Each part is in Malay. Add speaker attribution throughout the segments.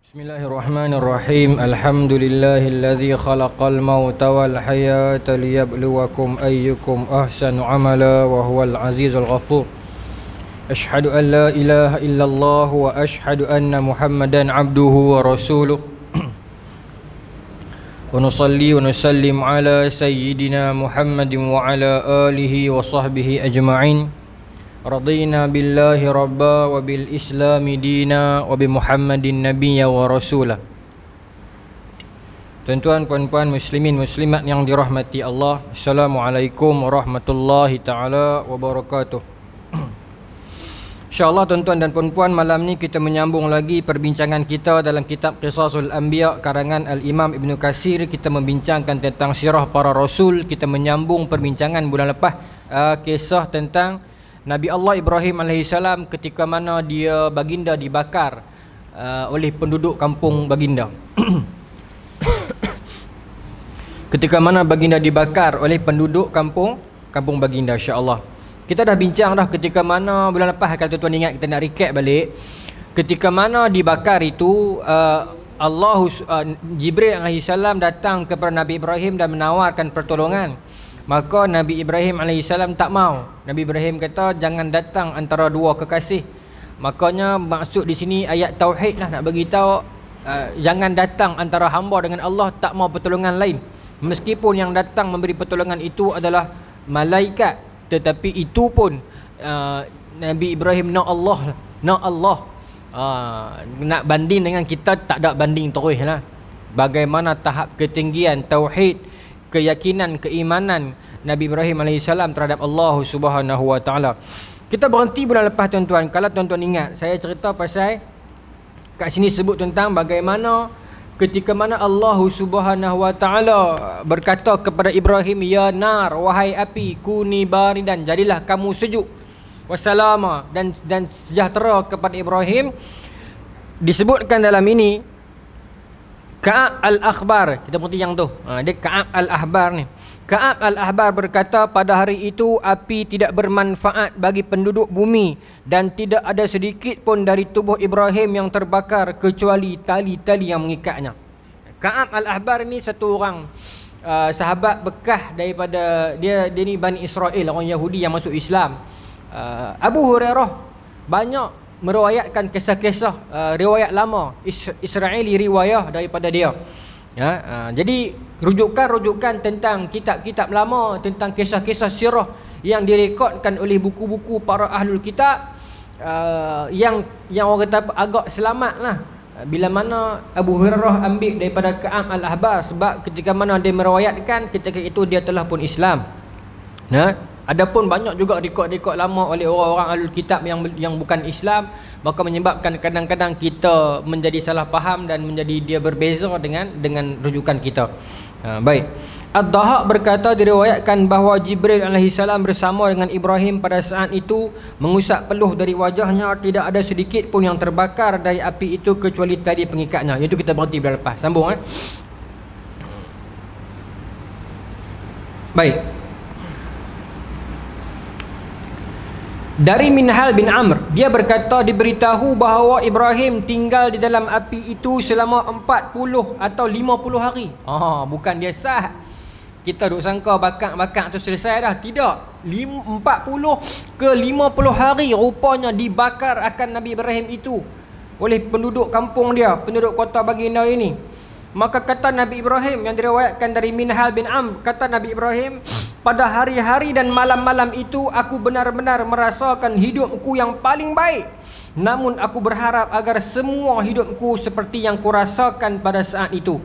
Speaker 1: Bismillahirrahmanirrahim. Alhamdulillahilladzi khalaqal mauta wal hayata liyabluwakum ayyukum ahsanu amala wa huwal azizul ghafur. Asyhadu an la ilaha illallah wa asyhadu anna Muhammadan abduhu wa rasuluh. Wa nusalli wa nusallim ala sayyidina Muhammadin wa ala alihi wa sahbihi ajma'in. Radina billahi rabba wa bil islami dina wa bi Muhammadin nabiyya wa rasulah. Tuan-tuan, puan-puan, muslimin, muslimat yang dirahmati Allah, Assalamualaikum warahmatullahi ta'ala wabarakatuh. InsyaAllah tuan-tuan dan puan-puan, malam ni kita menyambung lagi perbincangan kita dalam kitab Qisasul Anbiya karangan Al-Imam Ibn Katsir. Kita membincangkan tentang sirah para rasul. Kita menyambung perbincangan bulan lepas kisah tentang Nabi Allah Ibrahim AS ketika mana dia baginda dibakar oleh penduduk kampung baginda. Ketika mana baginda dibakar oleh penduduk kampung baginda, insya-Allah. Kita dah bincang dah ketika mana bulan lepas, kalau tuan-tuan ingat, kita nak recap balik. Ketika mana dibakar itu, Jibril AS datang kepada Nabi Ibrahim dan menawarkan pertolongan. Maka Nabi Ibrahim AS tak mau. Nabi Ibrahim kata, jangan datang antara dua kekasih. Makanya maksud di sini ayat tauhid lah, nak bagi tahu jangan datang antara hamba dengan Allah, tak mau pertolongan lain. Meskipun yang datang memberi pertolongan itu adalah malaikat, tetapi itu pun Nabi Ibrahim nak Allah. Nak banding dengan kita, tak ada banding terus lah. Bagaimana tahap ketinggian tauhid, keyakinan, keimanan Nabi Ibrahim AS terhadap Allah Subhanahu Wa Taala. Kita berhenti bulan lepas, tuan-tuan. Kalau tuan-tuan ingat, saya cerita pasal kat sini sebut tentang bagaimana ketika mana Allah Subhanahu Wa Taala berkata kepada Ibrahim, ya nar, wahai api, kuni baridan, jadilah kamu sejuk, wassalama, dan sejahtera kepada Ibrahim. Disebutkan dalam ini Ka'ab al-Akhbar. Kita berhenti yang tu. Dia Ka'ab al-Akhbar ni. Ka'ab al-Akhbar berkata, pada hari itu api tidak bermanfaat bagi penduduk bumi dan tidak ada sedikit pun dari tubuh Ibrahim yang terbakar kecuali tali-tali yang mengikatnya. Ka'ab al-Akhbar ni satu orang sahabat bekah daripada dia ni Bani Israel, orang Yahudi yang masuk Islam. Abu Hurairah banyak meriwayatkan kisah-kisah riwayat lama, Israeli riwayah daripada dia. Jadi rujukan tentang kitab-kitab lama, tentang kisah-kisah sirah yang direkodkan oleh buku-buku para ahlul kitab, yang orang kata agak selamat lah, bila mana Abu Hurairah ambil daripada Ka'ab al-Ahbar, sebab ketika mana dia meriwayatkan, ketika itu dia telah pun Islam. Adapun banyak juga rekod-rekod lama oleh orang-orang ahlul kitab yang bukan Islam, maka menyebabkan kadang-kadang kita menjadi salah faham dan menjadi dia berbeza dengan rujukan kita. Baik. Ad-Dahhak berkata, diriwayatkan bahawa Jibril AS bersama dengan Ibrahim pada saat itu mengusap peluh dari wajahnya, tidak ada sedikit pun yang terbakar dari api itu kecuali tali pengikatnya. Itu kita berhenti bulan lepas. Sambung Baik. Dari Minhal bin Amr, dia berkata, diberitahu bahawa Ibrahim tinggal di dalam api itu selama 40 atau 50 hari. Bukan dia sah. Kita duk sangka bakar tu selesai dah. Tidak. 40 ke 50 hari rupanya dibakar akan Nabi Ibrahim itu oleh penduduk kampung dia, penduduk kota baginda ini. Maka kata Nabi Ibrahim, yang diriwayatkan dari Minhal bin Amr, kata Nabi Ibrahim, pada hari-hari dan malam-malam itu aku benar-benar merasakan hidupku yang paling baik. Namun aku berharap agar semua hidupku seperti yang kurasakan pada saat itu.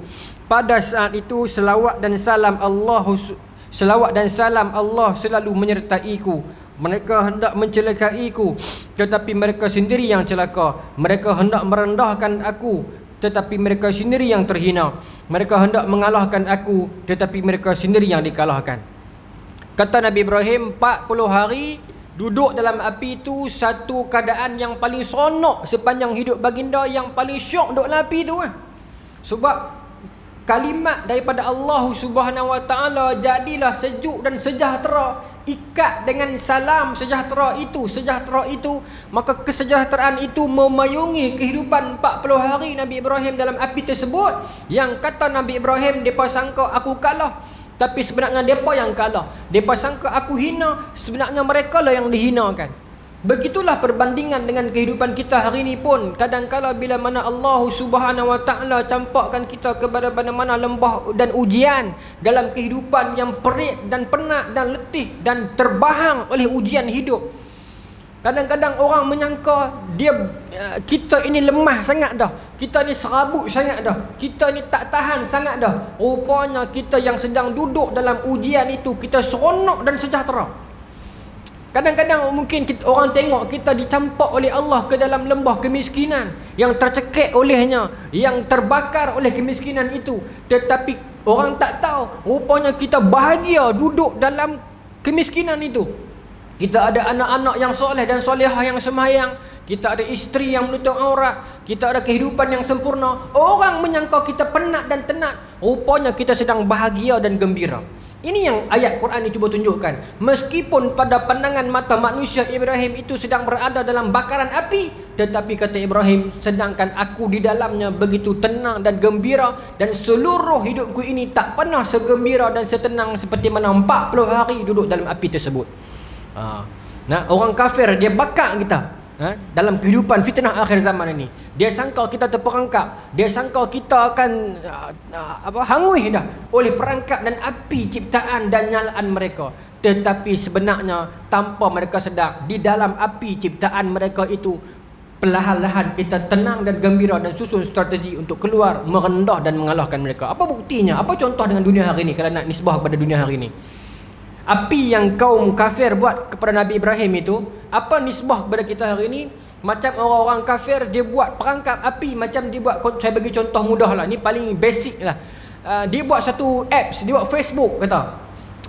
Speaker 1: Pada saat itu selawat dan salam Allah selalu menyertaiku. Mereka hendak mencelakaiku, tetapi mereka sendiri yang celaka. Mereka hendak merendahkan aku, tetapi mereka sendiri yang terhina. Mereka hendak mengalahkan aku, tetapi mereka sendiri yang dikalahkan. Kata Nabi Ibrahim, 40 hari duduk dalam api itu satu keadaan yang paling seronok sepanjang hidup baginda, yang paling syok duduk dalam api itu. Sebab kalimat daripada Allah Subhanahu Wa Taala, jadilah sejuk dan sejahtera ikat dengan salam sejahtera itu, maka kesejahteraan itu memayungi kehidupan 40 hari Nabi Ibrahim dalam api tersebut. Yang kata Nabi Ibrahim, depa sangka aku kalah, tapi sebenarnya depa yang kalah. Depa sangka aku hina, sebenarnya mereka lah yang dihinakan. Begitulah perbandingan dengan kehidupan kita hari ini pun. Kadang-kala bila mana Allah Subhanahu Wa Taala campakkan kita kepada mana-mana lembah dan ujian dalam kehidupan yang perit dan penat dan letih dan terbahang oleh ujian hidup. Kadang-kadang orang menyangka kita ini lemah sangat dah. Kita ni serabut sangat dah. Kita ni tak tahan sangat dah. Rupanya kita yang sedang duduk dalam ujian itu, kita seronok dan sejahtera. Kadang-kadang mungkin orang tengok kita dicampak oleh Allah ke dalam lembah kemiskinan, yang tercekik olehnya, yang terbakar oleh kemiskinan itu. Tetapi orang tak tahu, rupanya kita bahagia duduk dalam kemiskinan itu. Kita ada anak-anak yang soleh dan solehah yang semayang. Kita ada isteri yang menutup aurat. Kita ada kehidupan yang sempurna. Orang menyangka kita penat dan tenat, rupanya kita sedang bahagia dan gembira. Ini yang ayat Quran ini cuba tunjukkan. Meskipun pada pandangan mata manusia Ibrahim itu sedang berada dalam bakaran api, tetapi kata Ibrahim, sedangkan aku di dalamnya begitu tenang dan gembira, dan seluruh hidupku ini tak pernah segembira dan setenang seperti mana 40 hari duduk dalam api tersebut. Nah, orang kafir dia bakar kita dalam kehidupan fitnah akhir zaman ini. Dia sangka kita terperangkap, dia sangka kita akan hangui dah oleh perangkap dan api ciptaan dan nyalaan mereka. Tetapi sebenarnya tanpa mereka sedar, di dalam api ciptaan mereka itu, perlahan-lahan kita tenang dan gembira dan susun strategi untuk keluar, merendah dan mengalahkan mereka. Apa buktinya? Apa contoh dengan dunia hari ini kalau nak nisbah kepada dunia hari ini? Api yang kaum kafir buat kepada Nabi Ibrahim itu, apa nisbah kepada kita hari ini? Macam orang-orang kafir, dia buat perangkap api. Macam dia buat, saya bagi contoh mudah lah, ni paling basic lah. Dia buat satu apps, dia buat Facebook kata.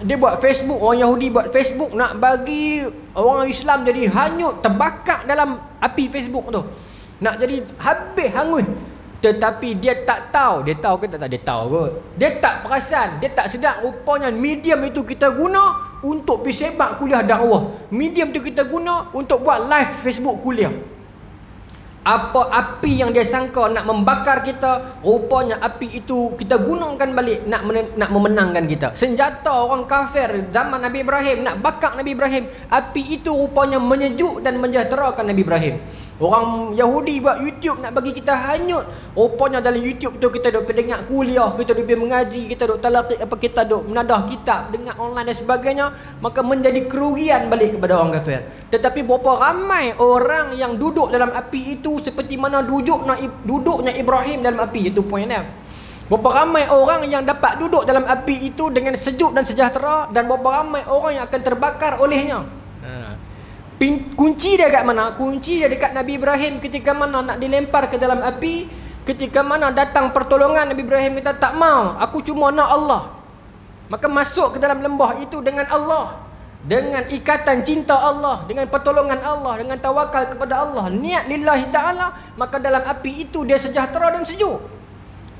Speaker 1: Dia buat Facebook, orang Yahudi buat Facebook, nak bagi orang Islam jadi hanyut, terbakar dalam api Facebook tu. Nak jadi habis hangus. Tetapi dia tak tahu. Dia tahu ke tak tahu? Dia tahu kot. Dia tak perasan, dia tak sedar rupanya medium itu kita guna untuk pergi sebab kuliah dakwah. Medium itu kita guna untuk buat live Facebook kuliah. Apa api yang dia sangka nak membakar kita, rupanya api itu kita gunakan balik nak memenangkan kita. Senjata orang kafir zaman Nabi Ibrahim nak bakar Nabi Ibrahim, api itu rupanya menyejuk dan menyejahterakan Nabi Ibrahim. Orang Yahudi buat YouTube nak bagi kita hanyut, rupanya dalam YouTube tu kita duk dengar kuliah, kita duk mengaji, kita duk talaqi, kita duk menadah kitab, dengar online dan sebagainya, maka menjadi kerugian balik kepada orang kafir. Tetapi berapa ramai orang yang duduk dalam api itu seperti mana duduknya Ibrahim dalam api, itu poin dia. Berapa ramai orang yang dapat duduk dalam api itu dengan sejuk dan sejahtera, dan berapa ramai orang yang akan terbakar olehnya. Kunci dia kat mana? Kunci dia dekat Nabi Ibrahim ketika mana nak dilempar ke dalam api. Ketika mana datang pertolongan, Nabi Ibrahim kata tak mau, aku cuma nak Allah. Maka masuk ke dalam lembah itu dengan Allah, dengan ikatan cinta Allah, dengan pertolongan Allah, dengan tawakal kepada Allah, niat lillahi ta'ala, maka dalam api itu dia sejahtera dan sejuk.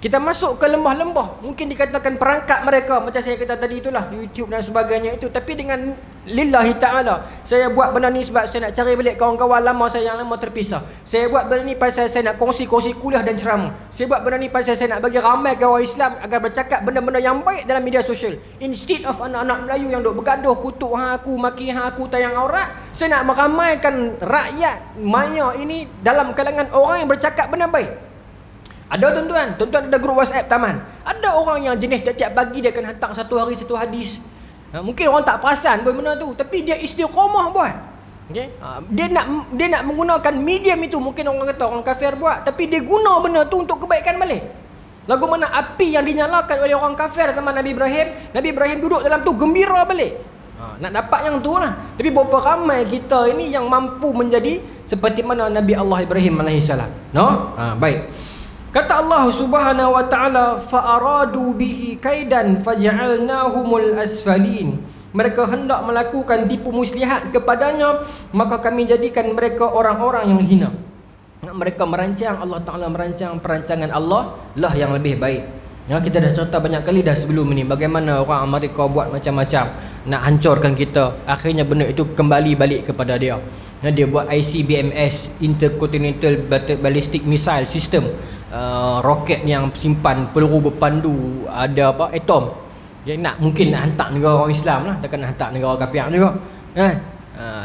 Speaker 1: Kita masuk ke lembah-lembah, mungkin dikatakan perangkap mereka, macam saya kata tadi itulah, YouTube dan sebagainya itu. Tapi dengan lillahi ta'ala, saya buat benda ni sebab saya nak cari balik kawan-kawan lama saya yang lama terpisah. Saya buat benda ni pasal saya nak kongsi-kongsi kuliah dan ceramah. Saya buat benda ni pasal saya nak bagi ramai kawan Islam agar bercakap benda-benda yang baik dalam media sosial. Instead of anak-anak Melayu yang duk bergaduh, kutuk hang aku, maki hang aku, tayang aurat, saya nak meramaikan rakyat maya ini dalam kalangan orang yang bercakap benda baik. Ada tuan-tuan ada grup WhatsApp taman. Ada orang yang jenis tiap-tiap pagi dia akan hantar satu hari satu hadis. Mungkin orang tak perasan pun benda tu, tapi dia istiqamah buat. Okay? Dia nak menggunakan medium itu. Mungkin orang kata orang kafir buat, tapi dia guna benda tu untuk kebaikan balik. Lagu mana api yang dinyalakan oleh orang kafir zaman Nabi Ibrahim duduk dalam tu gembira balik. Nak dapat yang tu lah. Tapi berapa ramai kita ini yang mampu menjadi seperti mana Nabi Allah Ibrahim AS. No? Baik. Kata Allah Subhanahu wa taala, fa aradu bihi kaidan faj'alnahumul asfalin. Mereka hendak melakukan tipu muslihat kepadanya, maka kami jadikan mereka orang-orang yang hina. Mereka merancang, Allah Taala merancang perancangan Allah lah yang lebih baik. Ya, kita dah cerita banyak kali dah sebelum ini bagaimana orang Amerika buat macam-macam. nak hancurkan kita. Akhirnya benda itu kembali balik kepada dia. Dia buat ICBMS, Intercontinental Ballistic Missile System, roket yang simpan peluru berpandu ada apa, atom. Dia mungkin nak hantar negara orang Islam lah, takkan nak hantar negara kafir juga kan.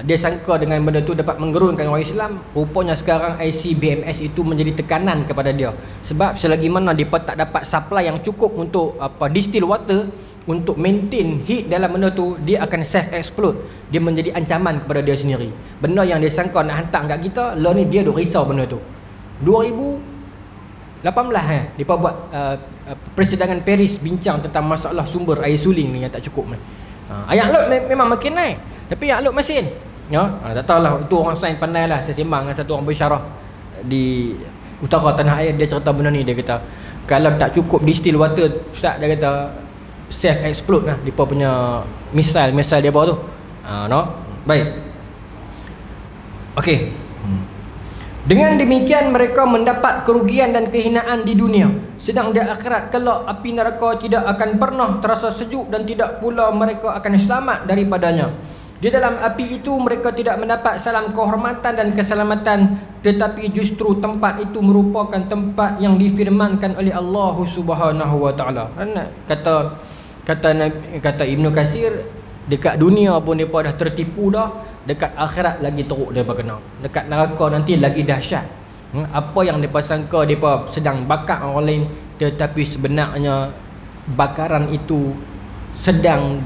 Speaker 1: Dia sangka dengan benda tu dapat menggerunkan orang Islam. Rupanya sekarang ICBMS itu menjadi tekanan kepada dia. Sebab selagi mana dia tak dapat supply yang cukup untuk distill water, untuk maintain heat dalam benda tu, dia akan self explode. Dia menjadi ancaman kepada dia sendiri. Benda yang dia sangka nak hantar kat kita, lah ni dia duk risau benda tu. 2018 dia buat persidangan Paris bincang tentang masalah sumber air suling ni yang tak cukup ni. Ayat laut memang makin naik, tapi ayat laut masin. Tak tahulah, itu orang sains pandai lah. Saya sembang dengan satu orang bersyarah di utara tanah air, dia cerita benda ni. Dia kata kalau tak cukup distill water, Ustaz, dia kata self explode lah depa punya misal dia apa tu. Baik. Okey. Dengan demikian mereka mendapat kerugian dan kehinaan di dunia, sedang di akhirat kelak api neraka tidak akan pernah terasa sejuk dan tidak pula mereka akan selamat daripadanya. Di dalam api itu mereka tidak mendapat salam kehormatan dan keselamatan, tetapi justru tempat itu merupakan tempat yang difirmankan oleh Allah Subhanahu wa taala. Kata Ibnu Katsir, dekat dunia pun depa dah tertipu dah, dekat akhirat lagi teruk depa kena. Dekat neraka nanti lagi dahsyat. Apa yang depa sangka depa sedang bakar orang lain, tetapi sebenarnya bakaran itu sedang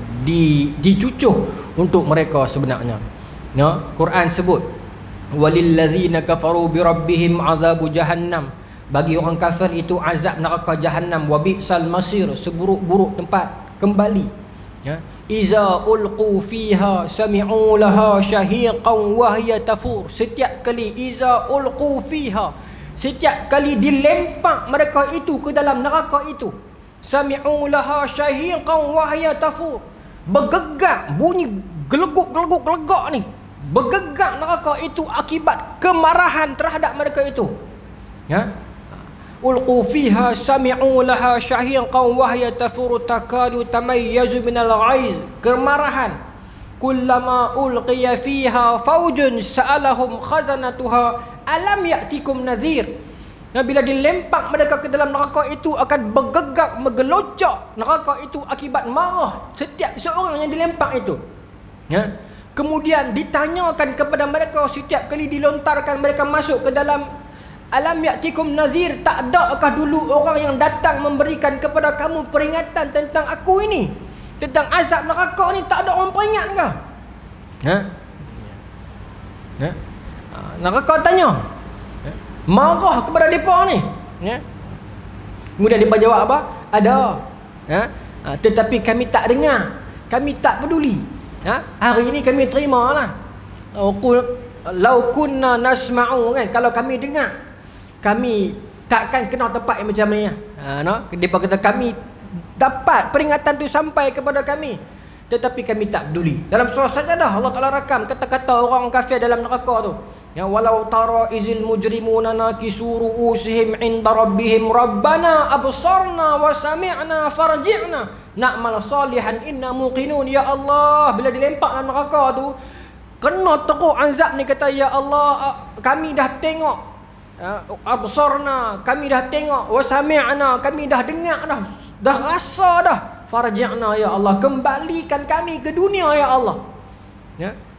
Speaker 1: dicucuh untuk mereka sebenarnya. Quran sebut walillazina kafaru birabbihim azabu jahannam. Bagi orang kafir itu azab neraka jahannam, wa bi'sal masir, seburuk-buruk tempat kembali. Iza ulqu fiha sami'u laha syahiqan wa hiya tafur. Setiap kali iza ulqu fiha, setiap kali dilempar mereka itu ke dalam neraka itu, sami'u laha syahiqan wa hiya tafur, bergegak, bunyi geleguk-gelegak ni, bergegak neraka itu akibat kemarahan terhadap mereka itu. Ulqu fiha sami'u laha syahiqan wa hiya tafuru takadu tamayyazu minal ghaiz, kemarahan. Kullama ulqiya fiha faujun sa'alahum khazanatuha alam ya'tikum nadhir. Bila dilempar mereka ke dalam neraka itu akan bergegak, menggelocok neraka itu akibat marah setiap seorang yang dilempar itu. Kemudian ditanyakan kepada mereka setiap kali dilontarkan mereka masuk ke dalam, alam ya'tikum nazir, tak adakah dulu orang yang datang memberikan kepada kamu peringatan tentang aku ini, tentang azab neraka ni? Tak ada orang peringat ke? Neraka tanya, marah kepada mereka ni. Kemudian mereka jawab apa? Ada. Tetapi kami tak dengar, kami tak peduli. Hari ini kami terima lah. Lau kunna nasma'u, kan, kalau kami dengar, kami takkan kena tempat yang macam ni. Dia kata kami dapat peringatan tu sampai kepada kami, tetapi kami tak peduli. Dalam surah Sajadah Allah Ta'ala rakam kata-kata orang kafir dalam neraka tu. Walau tara izil mujrimuna nakisu ru'usihim inda rabbihim rabbana absarna wa sami'na farji'na na'mal salihan inna muqinun. Ya Allah, bila dilempar dalam neraka tu, kena teruk azab ni, kata ya Allah, kami dah tengok, absarna, kami dah tengok, wa sami'na, kami dah dengar dah rasa dah, farji'na ya Allah, kembalikan kami ke dunia ya Allah.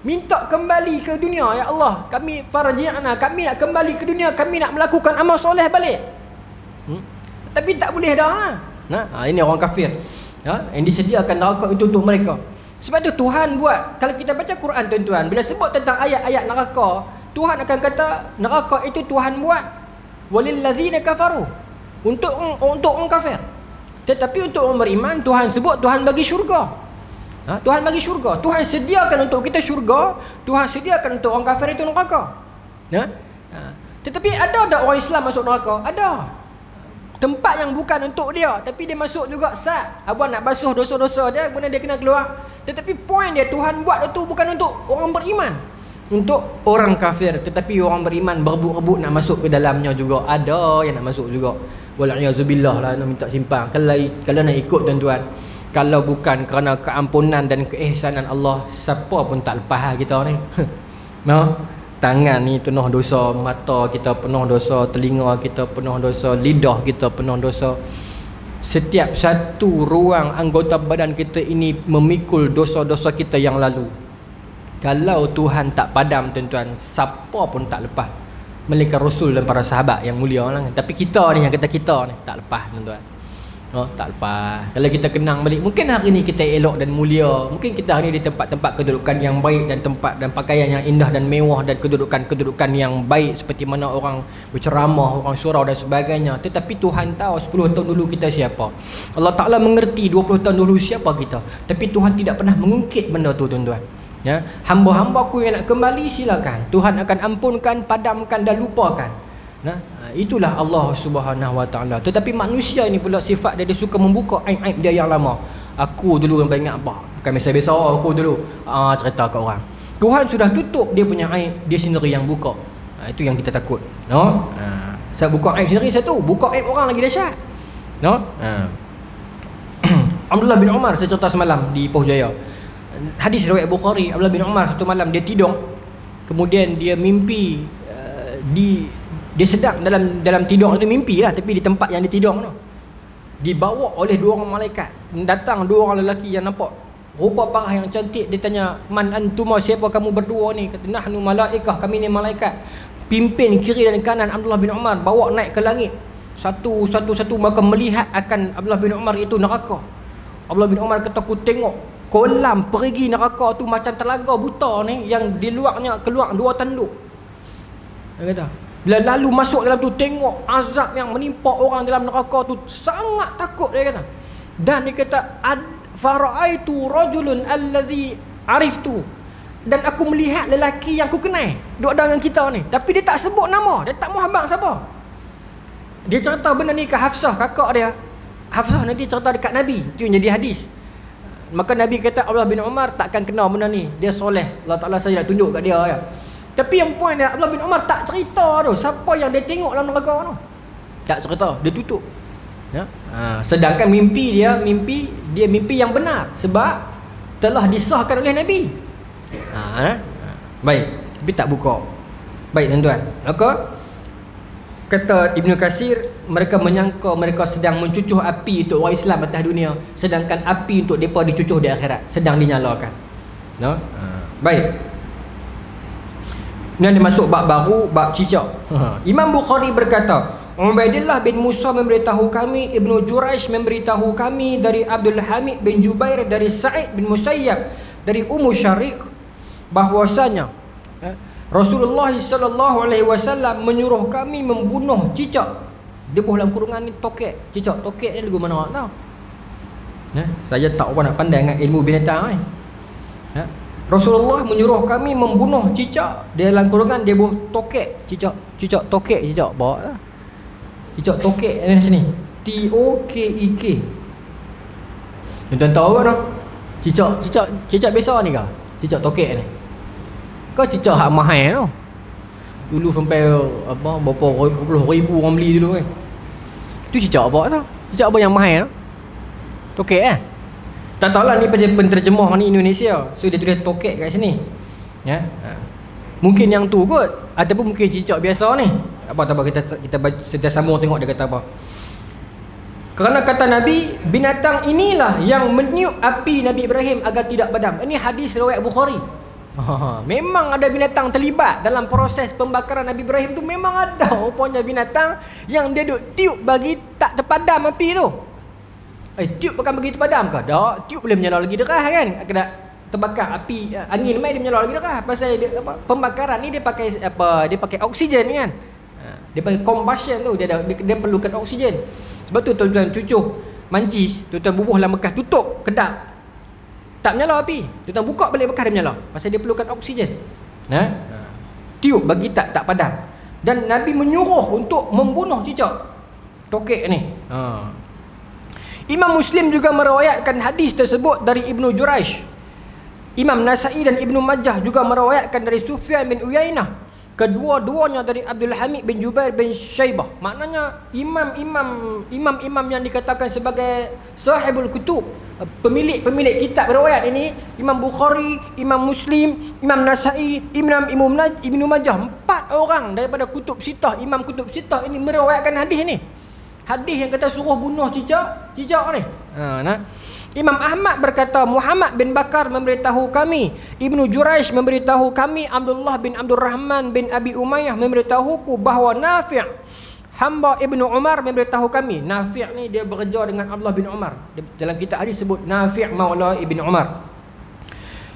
Speaker 1: Minta kembali ke dunia ya Allah, kami farji'na, kami nak kembali ke dunia, kami nak melakukan amal soleh balik. Tapi tak boleh dah. Ini orang kafir, yang disediakan neraka itu untuk mereka. Sebab tu Tuhan buat, kalau kita baca Quran tuan-tuan, bila sebut tentang ayat-ayat neraka, Tuhan akan kata neraka itu Tuhan buat walillazina kafaru, untuk orang kafir. Tetapi untuk orang beriman, Tuhan sebut Tuhan bagi syurga. Tuhan bagi syurga, Tuhan sediakan untuk kita syurga, Tuhan sediakan untuk orang kafir itu neraka. Tetapi ada tak orang Islam masuk neraka? Ada. Tempat yang bukan untuk dia, tapi dia masuk juga sat. Abang nak basuh dosa-dosa dia, kemudian dia kena keluar. Tetapi poin dia, Tuhan buat itu bukan untuk orang beriman, untuk orang kafir. Tetapi orang beriman berebut-rebut nak masuk ke dalamnya juga. Ada yang nak masuk juga. Wal'iyazubillah lah, nak minta simpang. Kalau nak ikut tuan-tuan, Kalau bukan kerana keampunan dan keihsanan Allah, siapa pun tak lepas kita ni. No? Tangan ni penuh dosa, mata kita penuh dosa, telinga kita penuh dosa, lidah kita penuh dosa. Setiap satu ruang anggota badan kita ini memikul dosa-dosa kita yang lalu. Kalau Tuhan tak padam, tuan-tuan, siapa pun tak lepas. Melainkan Rasul dan para sahabat yang mulia lah. Tapi kita ni, yang kata kita ni, tak lepas, tuan-tuan. Oh, tak lepas. Kalau kita kenang balik, mungkin hari ni kita elok dan mulia, mungkin kita hari ni di tempat-tempat kedudukan yang baik, dan tempat dan pakaian yang indah dan mewah, dan kedudukan-kedudukan yang baik, seperti mana orang berceramah, orang surau dan sebagainya. Tetapi Tuhan tahu 10 tahun dulu kita siapa. Allah Ta'ala mengerti 20 tahun dulu siapa kita. Tapi Tuhan tidak pernah mengungkit benda tu, tuan-tuan. Ya, hamba-hambaku yang nak kembali, silakan. Tuhan akan ampunkan, padamkan dan lupakan. Nah, itulah Allah Subhanahu Wa Taala. Tetapi manusia ini pula sifat dia suka membuka aib-aib dia yang lama. Aku dulu yang ingat apa? Bukan biasa-biasa aku dulu cerita kat orang. Tuhan sudah tutup dia punya aib, dia sendiri yang buka. Itu yang kita takut. No? Saya buka aib sendiri satu, buka aib orang lagi dahsyat. No? Abdullah bin Umar, saya cerita semalam di Ipoh Jaya. Hadis riwayat Bukhari, Abdullah bin Umar satu malam dia tidur. Kemudian dia mimpi dia sedang dalam tidur tu, mimpi lah, tapi di tempat yang dia tidur tu dibawa oleh 2 orang malaikat. Datang 2 orang lelaki yang nampak rupa parah yang cantik. Dia tanya, man antuma, siapa kamu berdua ni? Kata, nahnu malaikah, kami ni malaikat. Pimpin kiri dan kanan Abdullah bin Umar, bawa naik ke langit satu, maka melihat akan Abdullah bin Umar itu neraka. Abdullah bin Umar kata, aku tengok kolam perigi neraka tu macam telaga buta ni, yang di luarnya keluar 2 tanduk. Dia kata, bila lalu masuk dalam tu, tengok azab yang menimpa orang dalam neraka tu, sangat takut, dia kata. Dan dia kata, fara'aitu rajulun allazi ariftu, dan aku melihat lelaki yang aku kenal, duduk dengan kita ni, tapi dia tak sebut nama, dia tak mahu abang siapa. Dia cerita benda ni ke Hafsah, kakak dia. Hafsah nanti cerita dekat Nabi, itu yang jadi hadis. Maka Nabi kata, Abdullah bin Umar takkan kenal benda ni, dia soleh, Allah Ta'ala saja nak tunjuk kat dia ya. Tapi yang poin dia, Abdullah bin Umar tak cerita tu siapa yang dia tengok dalam neraka tu. Tak cerita, dia tutup. Ya? Sedangkan mimpi yang benar, sebab telah disahkan oleh Nabi. Baik, tapi tak buka. Baik, tuan-tuan. Maka kata Ibnu Katsir, mereka menyangka mereka sedang mencucuh api untuk orang Islam atas dunia, sedangkan api untuk mereka dicucuh di akhirat sedang dinyalakan. No? Baik. Dan dia masuk bab baru, bab cicak. Imam Bukhari berkata, Ubaidillah bin Musa memberitahu kami, Ibnu Juraish memberitahu kami dari Abdul Hamid bin Jubair, dari Sa'id bin Musayyab, dari Ummu Syariq, bahwasanya Rasulullah SAW menyuruh kami membunuh cicak. Dia buah dalam kurungan ni tokek. Cicak tokek ni lagu mana tak tahu. Saya tak apa nak pandai dengan ilmu binatang ni. Rasulullah menyuruh kami membunuh cicak. Dia dalam kurungan dia buah tokek. Cicak tokek, cicak bawa lah. Cicak tokek ni sini. T-O-K-E-K. Tuan-tuan tahu kan? Cicak biasa ni kah? Cicak tokek ni. Kau cicak hak mahal tu. Dulu sampai berapa puluh ribu orang beli dulu kan. Tu cicak apa tu? Cicak apa yang mahal tu? Tokek tak tahulah ni pasal penterjemah ni Indonesia. So dia tulis tokek kat sini. Ya. Mungkin yang tu kot, ataupun mungkin cicak biasa ni. Apa kita sambung tengok dia kata apa. Kerana kata Nabi, binatang inilah yang meniup api Nabi Ibrahim agar tidak padam. Ini hadis riwayat Bukhari. Memang ada binatang terlibat dalam proses pembakaran Nabi Ibrahim tu. Memang ada rupanya binatang yang dia duk tiup bagi tak terpadam api tu. Tiup bukan bagi terpadam ke? Tak, tiup boleh menyala lagi derah kan. Kena terbakar api, angin mai dia menyala lagi derah. Pasal dia, pembakaran ni dia pakai dia pakai oksigen kan. Dia pakai combustion tu, dia perlukan oksigen. Sebab tu tuan-tuan cucuh mancis, tuan-tuan bubuh dalam bekas, tutup kedap, tak menyala api. Tuan-tuan buka balik bekas, dia menyala. Pasal dia perlukan oksigen. Tiup bagi tak padam. Dan Nabi menyuruh untuk membunuh cicak tokek ni. Imam Muslim juga meriwayatkan hadis tersebut dari Ibnu Juraish. Imam Nasa'i dan Ibnu Majah juga meriwayatkan dari Sufyan bin Uyainah. kedua-duanya dari Abdul Hamid bin Jubair bin Syaibah. Maknanya imam-imam yang dikatakan sebagai sahibul kutub, pemilik kitab riwayat ini, Imam Bukhari, Imam Muslim, Imam Nasa'i, Ibnu Majah, 4 orang daripada kutub sitah, imam kutub sitah ini meriwayatkan hadis ni. Hadis yang kata suruh bunuh cicak ni. Imam Ahmad berkata, Muhammad bin Bakar memberitahu kami, Ibnu Juraish memberitahu kami, Abdullah bin Abdul Rahman bin Abi Umayyah memberitahuku bahawa Nafi' hamba Ibnu Umar memberitahu kami. Nafi' ni dia bekerja dengan Abdullah bin Umar. Dalam kitab hadis sebut Nafi' maula Ibnu Umar.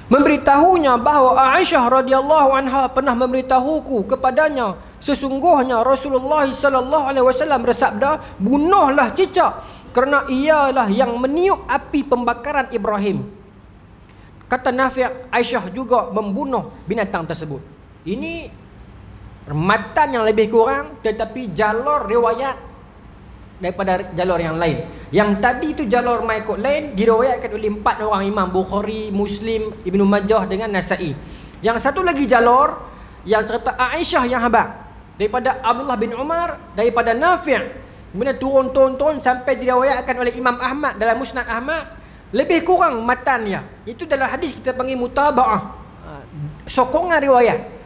Speaker 1: Memberitahunya bahawa Aisyah radhiyallahu anha pernah memberitahuku kepadanya, sesungguhnya Rasulullah sallallahu alaihi wasallam bersabda, bunuhlah cicak kerana ialah yang meniup api pembakaran Ibrahim. Kata Nafi', Aisyah juga membunuh binatang tersebut. Ini matan yang lebih kurang, tetapi jalur riwayat daripada jalur yang lain. Yang tadi tu jalur ma'ikut lain diriwayatkan oleh 4 orang imam, Bukhari, Muslim, Ibnu Majah dengan Nasa'i. Yang satu lagi jalur yang cerita Aisyah yang hebat, daripada Abdullah bin Umar, daripada Nafi', kemudian turun sampai diriwayatkan oleh Imam Ahmad dalam Musnad Ahmad. Lebih kurang matannya. Itu dalam hadis kita panggil mutaba'ah, sokongan riwayat.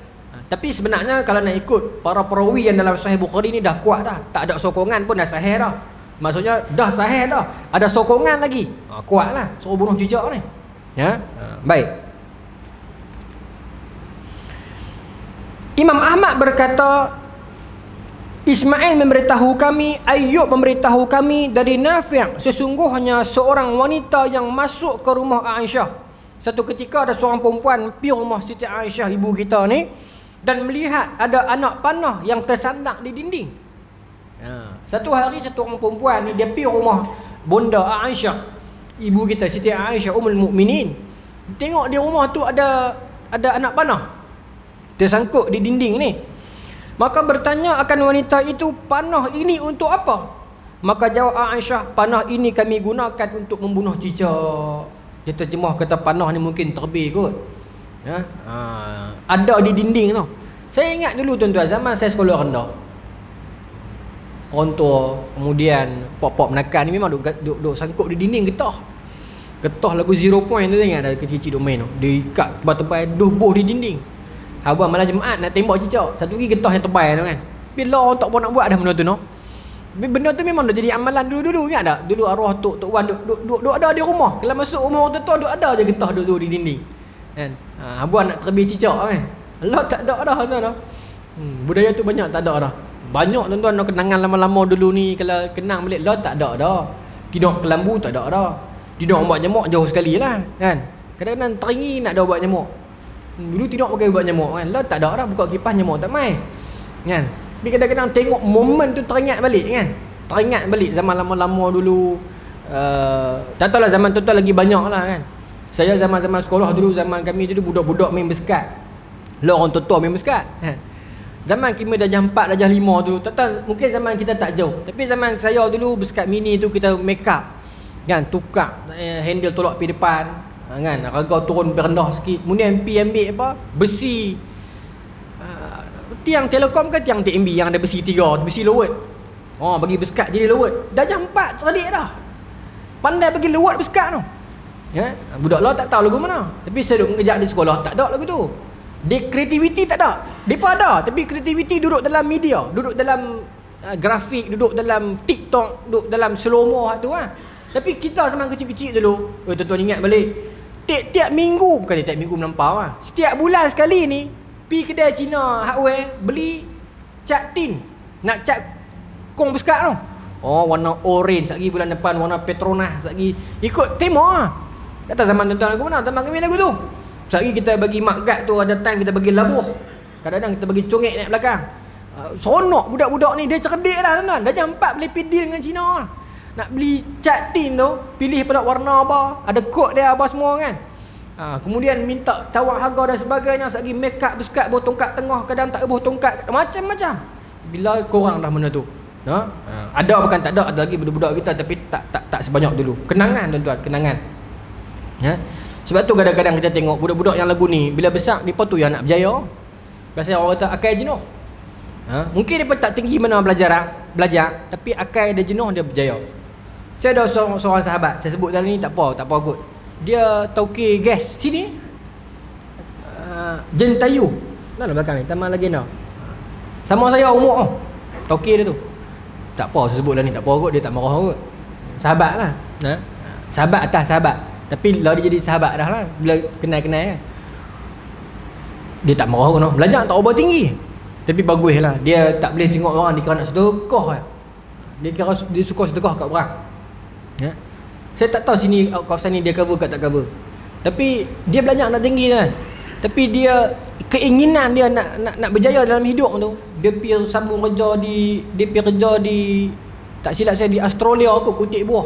Speaker 1: Tapi sebenarnya kalau nak ikut para perawi yang dalam Sahih Bukhari ni dah kuat dah. Tak ada sokongan pun dah sahih dah. Maksudnya dah sahih dah. Ada sokongan lagi. Kuat lah suruh bunuh cicak ni. Baik. Imam Ahmad berkata, Ismail memberitahu kami, Ayyub memberitahu kami dari Nafi', sesungguhnya seorang wanita yang masuk ke rumah Aisyah. Satu ketika ada seorang perempuan pergi rumah Siti Aisyah, ibu kita ni, dan melihat ada anak panah yang tersandak di dinding. Satu hari satu orang perempuan ni dia pergi rumah bonda Aisyah, ibu kita Siti Aisyah Ummul Mukminin. Tengok di rumah tu ada anak panah tersangkut di dinding ni. Maka bertanya akan wanita itu, panah ini untuk apa? Maka jawab Aisyah, panah ini kami gunakan untuk membunuh cicak. Dia terjemah kata panah ni mungkin terbih kot. Ada di dinding tu. Saya ingat dulu tuan-tuan, zaman saya sekolah rendah, orang tua, kemudian pop-pop menakan ni memang duk sangkut di dinding getah. Getah lagu Zero Point tu ingat ada kecil-kecil duk main tu. Dia ikat tempat-tempat buh di dinding. Abang malam Jumaat nak tembak cicak, satu lagi getah yang tebal tu kan. Bila orang tak nak buat dah benda tu no. Tapi benda tu memang dah jadi amalan dulu-dulu, ingat tak? Dulu arwah Tok Wan duk ada di rumah. Kalau masuk rumah orang tua duk ada je getah duk di dinding. Kan? Abang nak terbih cicak kan. Allah tak ada dah tuan-tuan. Budaya tu banyak tak ada dah. Banyak tuan-tuan kenangan lama-lama dulu ni, kalau kenang balik lah tak ada dah. Tidur kelambu tak ada dah. Tidur ubat nyamuk jauh sekali lah kan. Kadang-kadang teringin nak ada ubat nyamuk. Dulu tidak pakai ubat nyamuk kan. Lah tak ada dah, buka kipas nyamuk tak main kan. Tapi kadang-kadang tengok momen tu teringat balik kan. Teringat balik zaman lama-lama dulu. Tak tahulah zaman tu lagi banyak lah kan. Saya zaman-zaman sekolah dulu, zaman kami dulu budak-budak main bersekat. Lah orang tua main bersekat kan. Zaman kami darjah 4, darjah 5 dulu. Tak tahu, mungkin zaman kita tak jauh. Tapi zaman saya dulu bersekat mini tu kita make up kan, tukar handle tolak pergi depan kan, harga turun rendah sikit. Kemudian MP ambil apa, besi tiang telekom ke tiang TMB yang ada besi 3, besi lowet. Bagi bersekat jadi lowet. Darjah 4 cerdik dah, pandai bagi lowet bersekat tu ya. Budak lah tak tahu lagu mana. Tapi saya duduk mengejar di sekolah, tak ada lagu tu. Kreativiti tak ada. Mereka ada, tapi kreativiti duduk dalam media, duduk dalam grafik, duduk dalam TikTok, duduk dalam slow-mo tu lah. Tapi kita zaman kecil-kecil dulu, tuan-tuan ingat balik, tiap minggu, bukan tiap minggu melampau lah, setiap bulan sekali ni pergi kedai Cina hardware, beli cat tin, nak cat kong bersekat tu. Warna orange lagi, bulan depan warna Petronas lagi, ikut tema lah. Kata zaman tuan-tuan lagu mana, zaman kami lagu tu. Sekali kita bagi magat tu, ada time kita bagi labuh, kadang-kadang kita bagi congek naik belakang. Seronok budak-budak ni, dia cerdik lah tuan-tuan. Darjah 4 boleh pergi deal dengan Cina lah. Nak beli cat tin tu, pilih pada warna apa, ada kod dia apa semua kan. Kemudian minta tawar harga dan sebagainya. Sekali make up bersekat, buah tongkat tengah, kadang tak buah tongkat, macam-macam. Bila korang dah benda tu. Ada bukan tak ada, ada lagi budak-budak kita, tapi tak sebanyak dulu. Kenangan tuan-tuan, kenangan. Sebab tu kadang-kadang kita tengok budak-budak yang lagu ni bila besar, mereka tu yang nak berjaya. Biasa orang kata akal jenuh. Mungkin dia pun tak tinggi mana belajar, tapi akal dia jenuh, dia berjaya. Saya ada seorang sahabat, saya sebut dalam ni tak apa kot. Dia tauke gas sini. Jentayu. Mana belakang ni? Taman Lagena. Sama saya umur tauke dia tu. Tak apa saya sebut dalam ni, tak apa kot, dia tak marah kot. Sahabat lah. Sahabat atas sahabat. Tapi lah dia jadi sahabat dah lah bila kenal-kenal kan. Dia tak marah kot. Belajar tak ubah tinggi. Tapi bagus lah. Dia tak boleh tengok orang dia kira nak sedekah lah. Dia suka sedekah kat orang. Saya tak tahu sini kawasan ni dia cover ke tak cover. Tapi dia belajar nak tinggi kan. Tapi dia keinginan dia nak berjaya dalam hidup tu. Dia pergi sambung kerja di tak silap saya di Australia kot, kutip buah.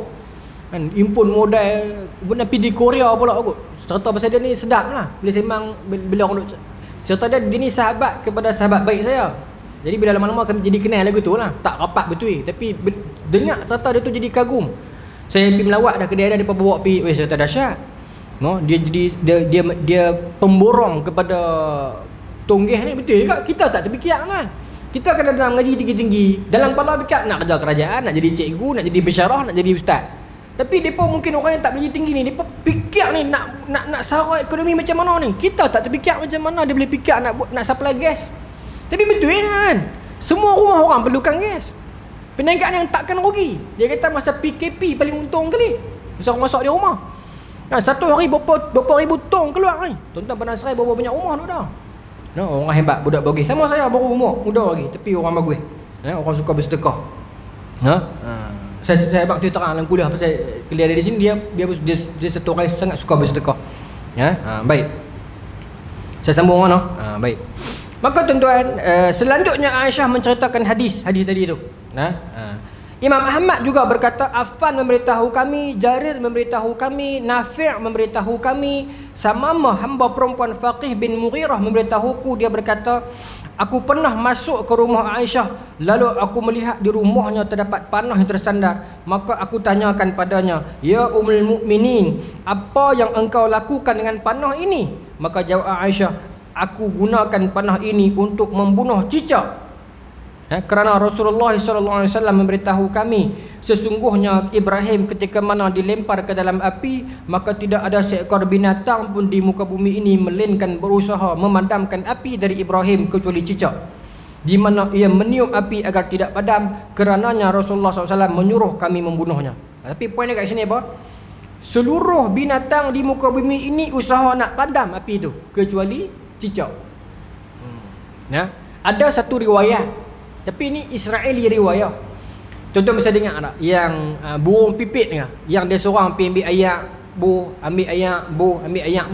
Speaker 1: Kan impun modal pun pergi di Korea pula kot. Serta pasal dia ni sedap lah. Bila sembang bila orang serta dia ni sahabat kepada sahabat baik saya. Jadi bila lama-lama kami jadi kenal lagu tu lah. Tak rapat betul tapi dengar serta dia tu jadi kagum. Saya pergi melawat dah kedai dia bawa pergi. Weh, serta dahsyat. Dia jadi dia pemborong kepada tonggih ni, betul juga. Kita tak terfikir kan. Kita kadang-kadang mengaji tinggi-tinggi. Dalam kepala fikir nak kerja kerajaan, nak jadi cikgu, nak jadi pensyarah, nak jadi ustaz. Tapi depa mungkin orang yang tak mengaji tinggi ni, depa fikir ni nak sara ekonomi macam mana ni. Kita tak terfikir macam mana dia boleh fikir nak supply gas. Tapi betul kan? Semua rumah orang perlukan gas. Perniagaan yang takkan rugi. Dia kata masa PKP paling untung kali. Masa orang masak di rumah. Satu hari berapa ribu tong keluar ni. Tuan-tuan pernah serai berapa banyak rumah tu dah. Orang hebat, budak bagus. Sama saya baru umur muda lagi tapi orang bagus. Orang suka bersedekah. Saya hebat tu terang dalam kuliah pasal kuliah dia di sini dia satu orang sangat suka bersedekah. Baik. Saya sambung baik. Maka tuan-tuan, selanjutnya Aisyah menceritakan hadis tadi tu. Imam Ahmad juga berkata, Affan memberitahu kami, Jarir memberitahu kami, Nafi' memberitahu kami, Samamah hamba perempuan Faqih bin Mughirah memberitahuku. Dia berkata, aku pernah masuk ke rumah Aisyah, lalu aku melihat di rumahnya terdapat panah yang tersandar. Maka aku tanyakan padanya, ya Ummul Mukminin, apa yang engkau lakukan dengan panah ini? Maka jawab Aisyah, aku gunakan panah ini untuk membunuh cicak. Kerana Rasulullah SAW memberitahu kami, sesungguhnya Ibrahim ketika mana dilempar ke dalam api, maka tidak ada seekor binatang pun di muka bumi ini melainkan berusaha memadamkan api dari Ibrahim kecuali cicak, di mana ia meniup api agar tidak padam. Kerananya Rasulullah SAW menyuruh kami membunuhnya. Tapi poinnya kat sini apa? Seluruh binatang di muka bumi ini usaha nak padam api itu kecuali cicak. Ada satu riwayat, tapi ini Israeli riwayat. Tuan-tuan bisa dengar tak? Yang burung pipit ni, yang dia seorang pergi ambil ayak, ambil ayak,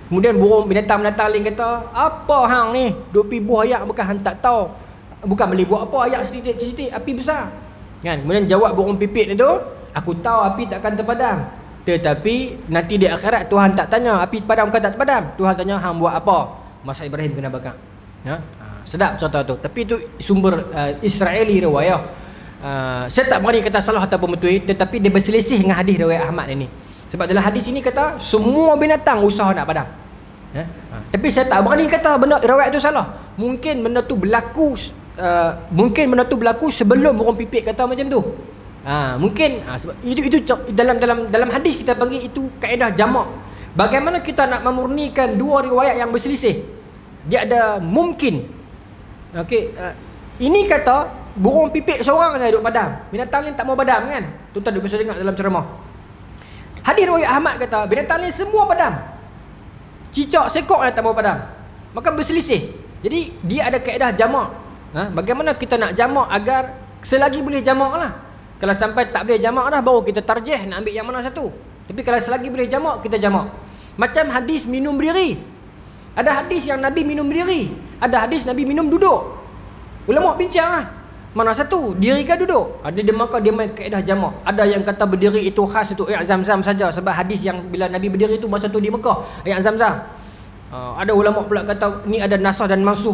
Speaker 1: Kemudian burung binatang-binatang lain kata, apa hang ni? Duk pi buah ayak bukan hang tak tahu. Bukan boleh buat apa, ayak sedikit-sedikit api besar. Kan? Kemudian jawab burung pipit itu, aku tahu api takkan terpadam. Tetapi nanti di akhirat Tuhan tak tanya api padam ke tak padam. Tuhan tanya hang buat apa? Masa Ibrahim kena bakar. Sedap contoh tu. Tapi itu sumber Israeli riwayat. Saya tak berani kata salah ataupun betul, tetapi dia berselisih dengan hadis riwayat Ahmad ini. Sebab dalam hadis ini kata semua binatang usaha nak padam. Tapi saya tak berani kata benda riwayat itu salah. Mungkin benda tu berlaku sebelum burung pipit kata macam tu. Mungkin sebab itu dalam hadis kita panggil itu kaedah jamak. Bagaimana kita nak memurnikan dua riwayat yang berselisih? Dia ada mungkin. Okey, ini kata burung pipit seorang saja duk padam. Binatang lain tak mau padam kan? Tuan-tuan duk bisa dengar dalam ceramah. Hadis riwayat Ahmad kata binatang lain semua padam. Cicak sekok yang tak mau padam. Maka berselisih. Jadi dia ada kaedah jamak. Bagaimana kita nak jamak agar selagi boleh jamak lah. Kalau sampai tak boleh jamak dah, baru kita tarjih nak ambil yang mana satu. Tapi kalau selagi boleh jamak, kita jamak. Macam hadis minum berdiri. Ada hadis yang Nabi minum berdiri, ada hadis Nabi minum duduk. Ulama bincang lah, mana satu, diri ke duduk? Ada dia maka dia main kaedah jamak. Ada yang kata berdiri itu khas untuk air Zam-Zam saja, sebab hadis yang bila Nabi berdiri itu masa tu di Mekah, air Zam-Zam. Ada ulama pula kata ni ada nasah dan mansuh.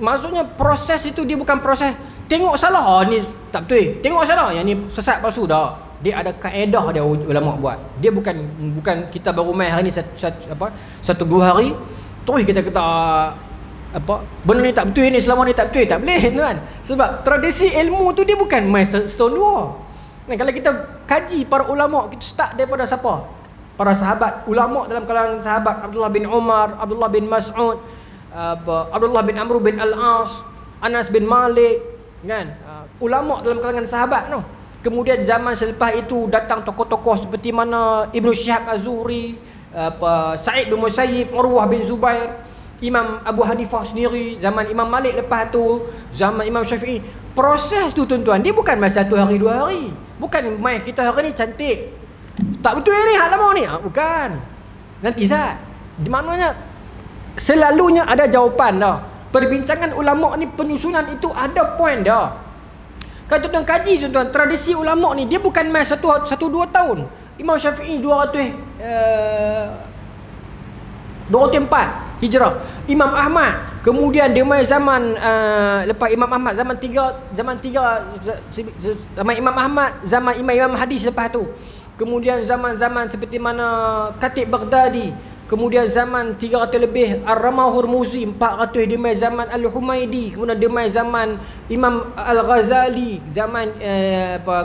Speaker 1: Maksudnya proses itu dia bukan proses tengok salah, ni tak betul, tengok salah, yang ni sesat palsu dah. Dia ada kaedah dia ulama buat. Dia bukan kita baru main hari ni satu 2 hari terus kita kata apa benda ni tak betul, ni selama ni tak betul, tak boleh tuan. Sebab tradisi ilmu tu dia bukan main setahun dua. Kalau kita kaji para ulama, kita start daripada siapa? Para sahabat, ulama dalam kalangan sahabat, Abdullah bin Umar, Abdullah bin Mas'ud, Abdullah bin Amr bin Al-As, Anas bin Malik, kan? Ulama dalam kalangan sahabat tu. Kemudian zaman selepas itu datang tokoh-tokoh seperti mana Ibnu Syihab Az-Zuhri, Sa'id bin Musayyib, Urwah bin Zubair, Imam Abu Hanifah sendiri, zaman Imam Malik lepas tu, zaman Imam Syafi'i. Proses tu tuan-tuan, dia bukan masa 1 hari 2 hari. Bukan main kita hari ni cantik, tak betul ni hal lama ni. Bukan. Nanti Zat. Di maknanya selalunya ada jawapan dah. Perbincangan ulama ni, penyusunan itu ada point dah. Kalau tuan-tuan kaji tuan-tuan, tradisi ulama ni dia bukan main 1-2 tahun. Imam Syafi'i 204 Hijrah. Imam Ahmad, kemudian dia mai zaman lepas Imam Ahmad zaman Imam Ahmad, zaman Imam Hadis lepas tu. Kemudian zaman-zaman seperti mana Khatib Baghdadi, kemudian zaman 300 lebih Ar-Ramah Hurmuzi, 400 dia mai zaman Al-Humaidi, kemudian dia mai zaman Imam Al-Ghazali, zaman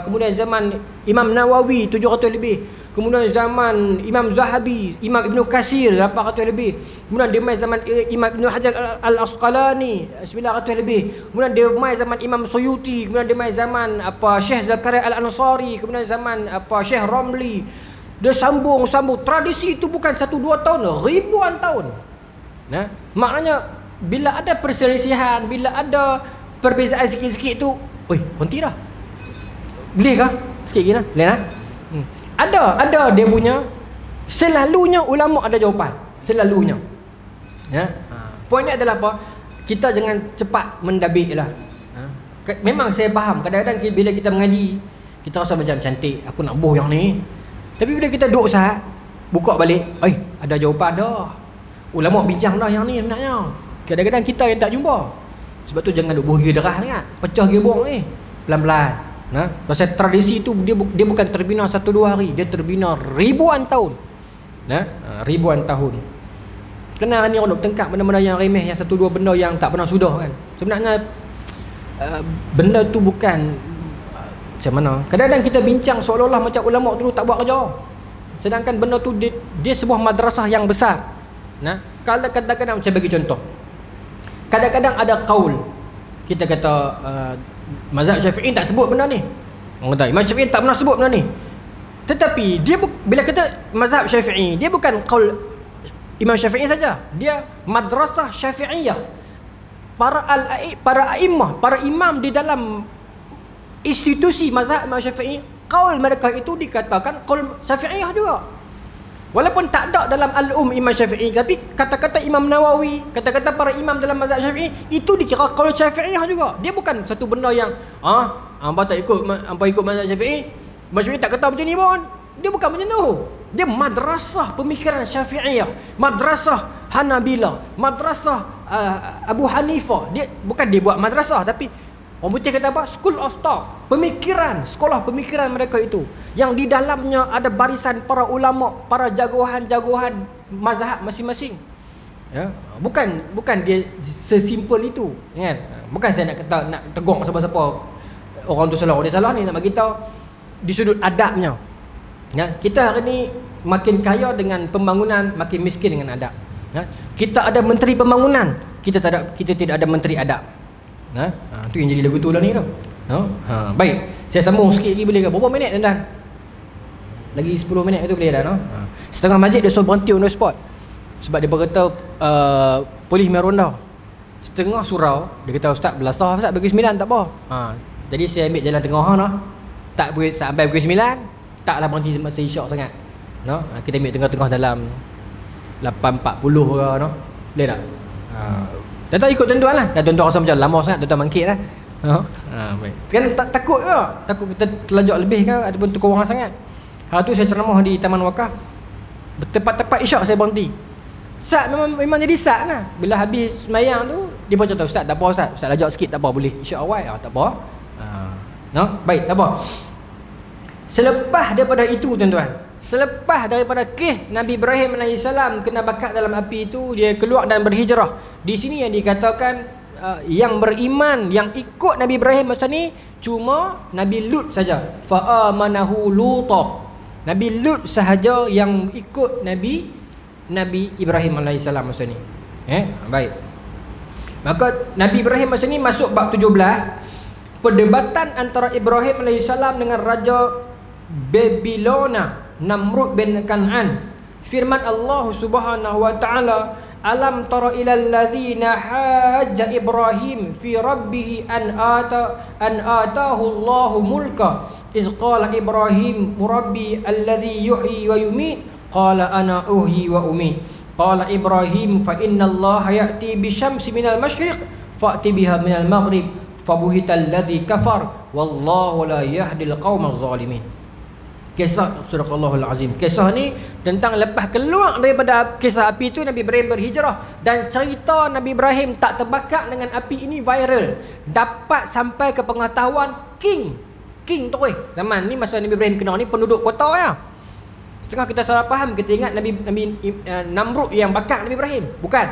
Speaker 1: kemudian zaman Imam Nawawi 700 lebih. Kemudian zaman Imam Zahabi, Imam Ibn Katsir 800 lebih. Kemudian dia mai zaman Imam Ibn Hajar Al-Asqalani 900 lebih. Kemudian dia mai zaman Imam Suyuti, kemudian dia mai zaman Syekh Zakaria Al-Ansari, kemudian zaman Syekh Ramli. Dia sambung. Tradisi itu bukan 1-2 tahun, ribuan tahun. Nah, maknanya bila ada perselisihan, bila ada perbezaan sikit-sikit tu, oi, berhenti dah. Boleh kah? Sikit lagi lah. Boleh tak? Ada dia punya. Selalunya ulama ada jawapan. Selalunya. Ya. Poin ni adalah apa? Kita jangan cepat mendabik lah. Memang saya faham. Kadang-kadang bila kita mengaji, kita rasa macam cantik, aku nak boh yang ni. Tapi bila kita duduk saat, buka balik, ada jawapan dah. Ulama bincang dah yang ni sebenarnya. Kadang-kadang kita yang tak jumpa. Sebab tu jangan duduk boh gerah sangat. Pecah gerbong ni. Pelan-pelan. Pasal tradisi tu dia bukan terbina 1-2 hari, dia terbina ribuan tahun. Ribuan tahun. Kenapa ni orang duk tengkap benda-benda yang remeh, yang 1-2 benda yang tak pernah sudah kan. Sebenarnya benda tu bukan macam mana. Kadang-kadang kita bincang seolah-olah macam ulama dulu tak buat kerja. Sedangkan benda tu dia sebuah madrasah yang besar. Kalau kadang-kadang macam bagi contoh. Kadang-kadang ada qaul. Kita kata mazhab Syafi'i tak sebut benda ni. Orang kata Imam Syafi'i tak pernah sebut benda ni. Tetapi dia bila kata mazhab Syafi'i, dia bukan qaul Imam Syafi'i saja. Dia madrasah Syafi'iyah. Para a'immah, para imam di dalam institusi mazhab Imam Syafi'i, qaul mereka itu dikatakan qaul Syafi'iyah juga. Walaupun tak ada dalam Al-Um Imam Syafi'i, tapi kata-kata Imam Nawawi, kata-kata para imam dalam mazhab Syafi'i itu dikira qaul Syafi'iyah juga. Dia bukan satu benda yang hangpa ikut mazhab Syafi'i, Imam Syafi'i tak kata macam ni pun. Dia bukan macam tu. Dia madrasah pemikiran Syafi'iyah, madrasah Hanabila, madrasah Abu Hanifah. Dia buat madrasah, tapi orang putih kata apa? School of thought. Pemikiran, sekolah pemikiran mereka itu. Yang di dalamnya ada barisan para ulama, para jagoan-jagoan mazhab masing-masing. Ya, bukan dia sesimpel itu, kan? Bukan saya nak tegur siapa-siapa orang tu salah, dia salah ni, nak bagi tahu di sudut adabnya. Ya, kita hari ni makin kaya dengan pembangunan, makin miskin dengan adab. Ya, kita ada menteri pembangunan, kita tidak ada menteri adab. Tu yang jadi lagu tu lah ni tu. Baik, saya sambung sikit lagi boleh ke? Berapa minit tuan-tuan? Lagi 10 minit tu boleh dah, no? Setengah masjid dia suruh berhenti on the spot. Sebab dia berkata polis main ronda. Setengah surau dia kata ustaz belasah ustaz bagi 9 tak apa. Jadi saya ambil jalan tengah lah. Tak boleh sampai pukul 9, taklah berhenti masa isyak sangat. No? Kita ambil tengah-tengah dalam 8.40 ke, no? Boleh tak? Dah tak ikut tuan-tuan lah. Dah tuan-tuan rasa macam lama sangat tuan-tuan bangkit lah. Baik. Kan takut ke? Takut kita terlajak lebih ke ataupun terkurang sangat. Hari tu saya ceramah di Taman Wakaf. Tepat-tepat isyak saya berhenti. Sat memang jadi sat lah. Bila habis semayang tu, dia pun cakap ustaz tak apa ustaz. Ustaz lajak sikit tak apa, boleh. Isyak awal tak apa. No? Baik, tak apa. Selepas daripada itu tuan-tuan, Selepas daripada Nabi Ibrahim AS kena bakar dalam api itu, dia keluar dan berhijrah. Di sini yang dikatakan yang beriman, yang ikut Nabi Ibrahim masa ni cuma Nabi Lut saja. Fa amanahu Lut. Nabi Lut sahaja yang ikut Nabi Ibrahim AS masa ni. Baik. Maka Nabi Ibrahim masa ni masuk bab 17, perdebatan antara Ibrahim AS dengan Raja Babylona, Namrud bin Kan'an. Firman Allah Subhanahu wa taala, alam tara ilal ladzina hajja Ibrahim fi rabbih an atahu Allahu mulka iz qala Ibrahim rabbi alladzi yuhyi wa yumiit qala ana uhyi wa umiit qala Ibrahim fa inna Allah ya'ti bi syamsi minal masyriq fa'ti biha minal maghrib fabuhital ladzi kafar wallahu la yahdil qaumal zalimin. Kisah surah Allahul Azim. Kisah ni tentang lepas keluar daripada kisah api itu, Nabi Ibrahim berhijrah, dan cerita Nabi Ibrahim tak terbakar dengan api ini viral, dapat sampai ke pengetahuan king tu zaman ni. Masa Nabi Ibrahim kena ni penduduk kota ya. Setengah kita salah faham, kita ingat Nabi Namrud yang bakar Nabi Ibrahim. Bukan.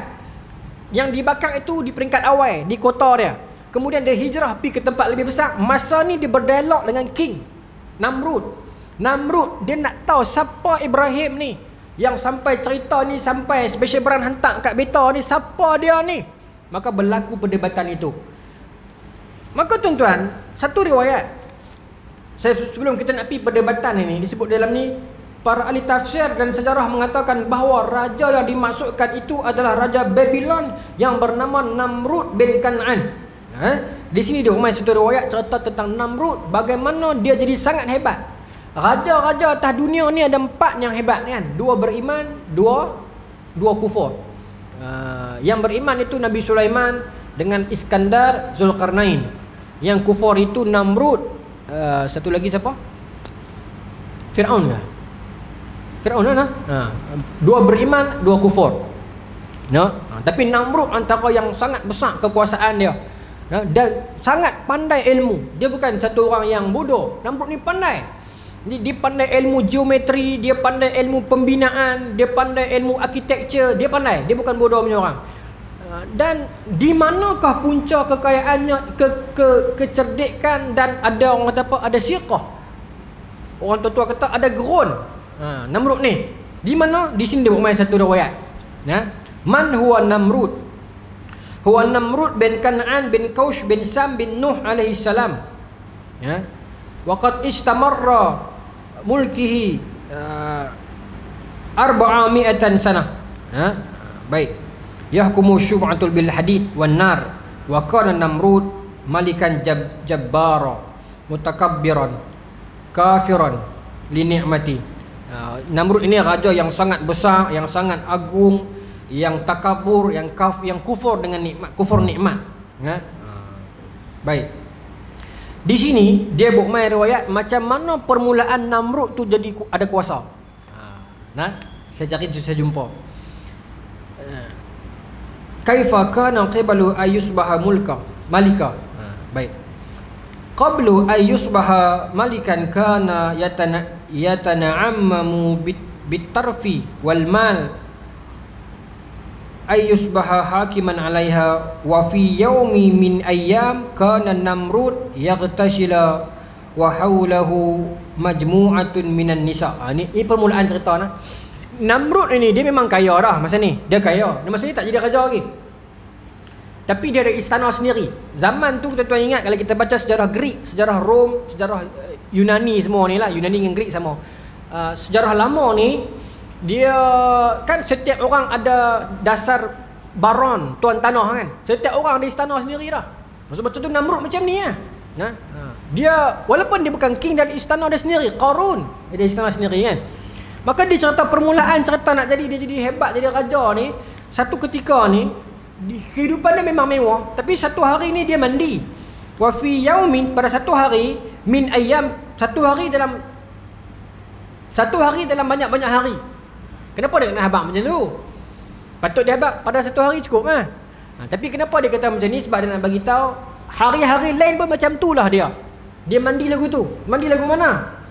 Speaker 1: Yang dibakar itu di peringkat awal, di kota dia. Kemudian dia hijrah pergi ke tempat lebih besar. Masa ni dia berdialog dengan king Namrud dia nak tahu siapa Ibrahim ni, yang sampai cerita ni, sampai special brand hantar kat beta ni, siapa dia ni. Maka berlaku perdebatan itu. Maka tuan-tuan, satu riwayat, sebelum kita nak pergi perdebatan ini, disebut dalam ni, para ahli tafsir dan sejarah mengatakan bahawa raja yang dimaksudkan itu adalah Raja Babylon yang bernama Namrud bin Kan'an. Di sini dia umai satu riwayat cerita tentang Namrud, bagaimana dia jadi sangat hebat. Raja-raja atas dunia ni ada 4 yang hebat kan. 2 beriman, 2 kufur. Yang beriman itu Nabi Sulaiman dengan Iskandar, Zulkarnain. Yang kufur itu Namrud, satu lagi siapa? Fir'aun ke? Fir'aun kan? 2 beriman, 2 kufur. Tapi Namrud antara yang sangat besar kekuasaan dia, dan sangat pandai ilmu. Dia bukan satu orang yang bodoh. Namrud ni pandai. Dia pandai ilmu geometri, dia pandai ilmu pembinaan, dia pandai ilmu architecture, dia pandai. Dia bukan bodoh punya orang. Dan di manakah punca kekayaannya, kecerdikan, dan ada orang kata apa, ada sirqah. Orang tua kata ada gerun. Namrud ni di mana? Di sini dia buat main satu riwayat. Man huwa Namrud? Huwa Namrud bin Kan'an bin Kaush bin Sam bin Nuh alaihi salam. Waqad istamarra mulkihi 400 sanah. Baik. Yahkumu syub'atul bil hadid wan nar wa kana Namrud malikan jabbara mutakabbiran kafiran li ni'mati. Namrud ini raja yang sangat besar, yang sangat agung, yang takabur, yang kufur dengan nikmat, kufur nikmat. Baik. Di sini dia buat main riwayat macam mana permulaan Namrud tu jadi ada kuasa. Saya cari tu, saya jumpa. Kaifa kana qiblu ayyusbaha malika. Baik. Qablu ayyusbaha malikan kana yatana'ammamu bitarfi wal mal ayyusbaha hakiman 'alaiha wa fi yaumi min ayyam kana Namrud yaghtasila wa hawlahu majmu'atun minan nisa. Ini permulaan cerita nah. Namrud ini dia memang kaya dah masa ni. Dia kaya. Masa ni tak jadi raja lagi. Tapi dia ada istana sendiri. Zaman tu tuan-tuan ingat, kalau kita baca sejarah Greek, sejarah Rom, sejarah Yunani semua ni lah, Yunani dengan Greek sama. Sejarah lama ni, dia kan setiap orang ada dasar baron, tuan tanah kan. Setiap orang ada istana sendiri dah. Maksud betul tu Namrud macam ni lah. Dia walaupun dia bukan king dan istana dia sendiri, Qarun ada istana sendiri kan. Maka dia cerita permulaan cerita nak jadi dia jadi hebat, jadi raja ni. Satu ketika ni kehidupan dia memang mewah, tapi satu hari ni dia mandi. Wa fi yaumin, pada satu hari, min ayyam, satu hari dalam banyak-banyak hari. Kenapa dia kena habaq macam tu? Patut dia habaq pada satu hari cukup lah. Tapi kenapa dia kata macam ni? Sebab dia nak bagi tahu hari-hari lain pun macam tu lah dia. Dia mandi lagu tu. Mandi lagu mana?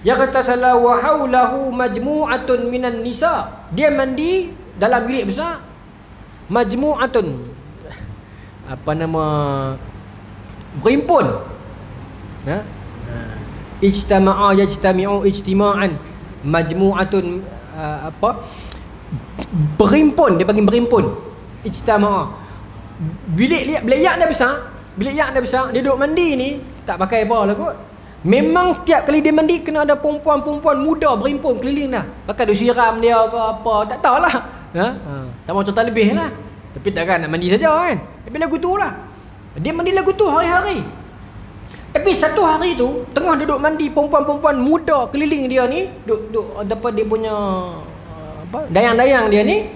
Speaker 1: Yaghtasala wa haulahu majmu'atun minan nisa. Dia mandi dalam bilik besar. Majmu'atun, apa nama, berhimpun. Ha? Ijtama'a yajtami'u ijtima'an. Majmu'atun, apa, berhimpun. Dia panggil berhimpun. Ijtama'a. Bilik yak dah besar. Bilik yak dah besar. Dia duduk mandi ni tak pakai apa lah kot. Memang tiap kali dia mandi kena ada perempuan-perempuan muda berhimpun keliling dah. Pakai duk siram dia ke apa, tak tahulah. Tak mau contoh lebih lah. Tapi takkan nak mandi saja kan. Tapi lagu tu lah. Dia mandi lagu tu hari-hari. Tapi satu hari tu tengah duduk mandi perempuan-perempuan muda keliling dia ni, duduk dapat dia punya apa, dayang-dayang dia ni.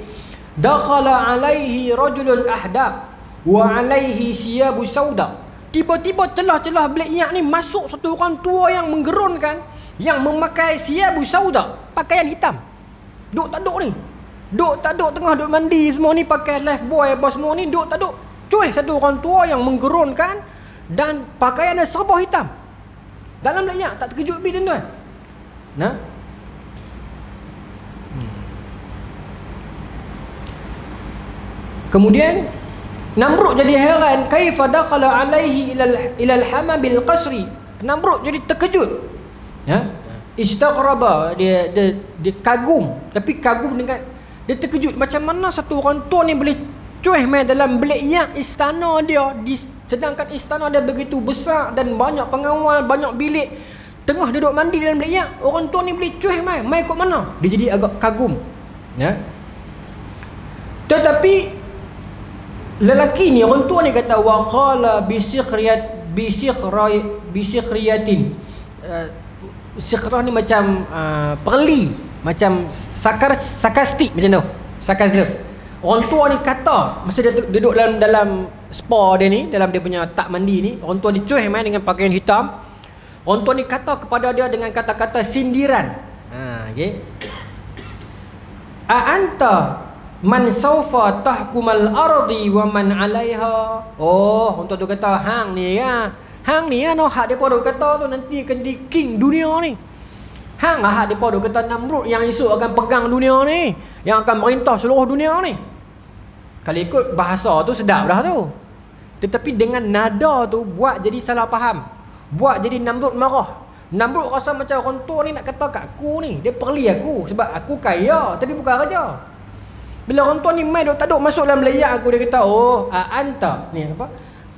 Speaker 1: Dakhala alaihi rajulun ahdab wa alaihi siyabu sauda. Tiba-tiba celah-celah bilik yak ni masuk satu orang tua yang menggerunkan, yang memakai siyabu sauda, pakaian hitam. Duk tak duk ni. Duk tak duk tengah duk mandi semua ni, pakai life boy apa semua ni, duk tak duk. Cuih satu orang tua yang menggerunkan dan pakaiannya serba hitam. Dalam bilik yak, tak terkejut bi tuan-tuan. Nah. Kemudian Namrud jadi heran, kaifa dakhala alaihi ilal hama bil qasri. Namrud jadi terkejut. Ya. Istaghraba, dia kagum, tapi kagum dengan dia terkejut macam mana satu orang tua ni boleh cuih main dalam bilik yak istana dia, sedangkan istana dia begitu besar dan banyak pengawal, banyak bilik. Tengah duduk mandi dalam bilik yak, orang tua ni boleh cuih main kat mana? Dia jadi agak kagum. Ya. Tetapi lelaki ni, orang tua ni kata waqala bisikhriyatin. Sikhrah ni macam perli, macam sarkastik macam tu. Sarkasm. Orang tua ni kata masa dia duduk dalam spa dia ni, dalam dia punya tak mandi ni, orang tua dicuih main dengan pakaian hitam. Orang tua ni kata kepada dia dengan kata-kata sindiran. Okey. A anta man saufa tahkumal ardi wa man 'alaiha. Oh, untuk tu kata hang ni ya. Hang ni ya no hak depa duk kata tu nanti akan jadi king dunia ni. Hang lah hak depa duk kata Namrud yang esok akan pegang dunia ni, yang akan merintah seluruh dunia ni. Kalau ikut bahasa tu sedap dah tu. Tetapi dengan nada tu buat jadi salah faham. Buat jadi Namrud marah. Namrud rasa macam orang tua ni nak kata kat aku ni, dia perli aku sebab aku kaya tapi bukan raja. Bila orang tua ni main duk tak duk masuk dalam layak aku, dia kata, oh, anta ni apa?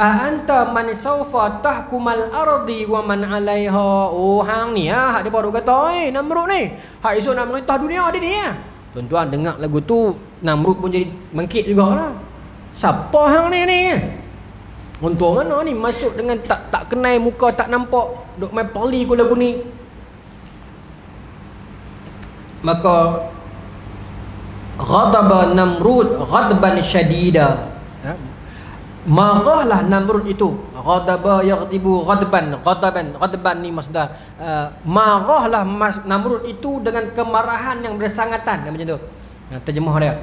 Speaker 1: Anta man saufa tahkumal ardi wa man 'alaiha. Oh, hang ni hak dia baru kata, Namrud ni, hak esok nak merintah dunia dia ni ya. Tuan-tuan dengar lagu tu, Namrud pun jadi mengkit jugalah. Siapa hang ni? Untuk mana ni masuk dengan tak kenal muka, tak nampak, duk main perli ku lagu ni. Maka ghadaba Namrud ghadban syadida. Marahlah Namrud itu. Ghadaba yaghdibu ghadban ni masdar. Marahlah Namrud itu dengan kemarahan yang bersangatan, macam tu. Terjemah dia.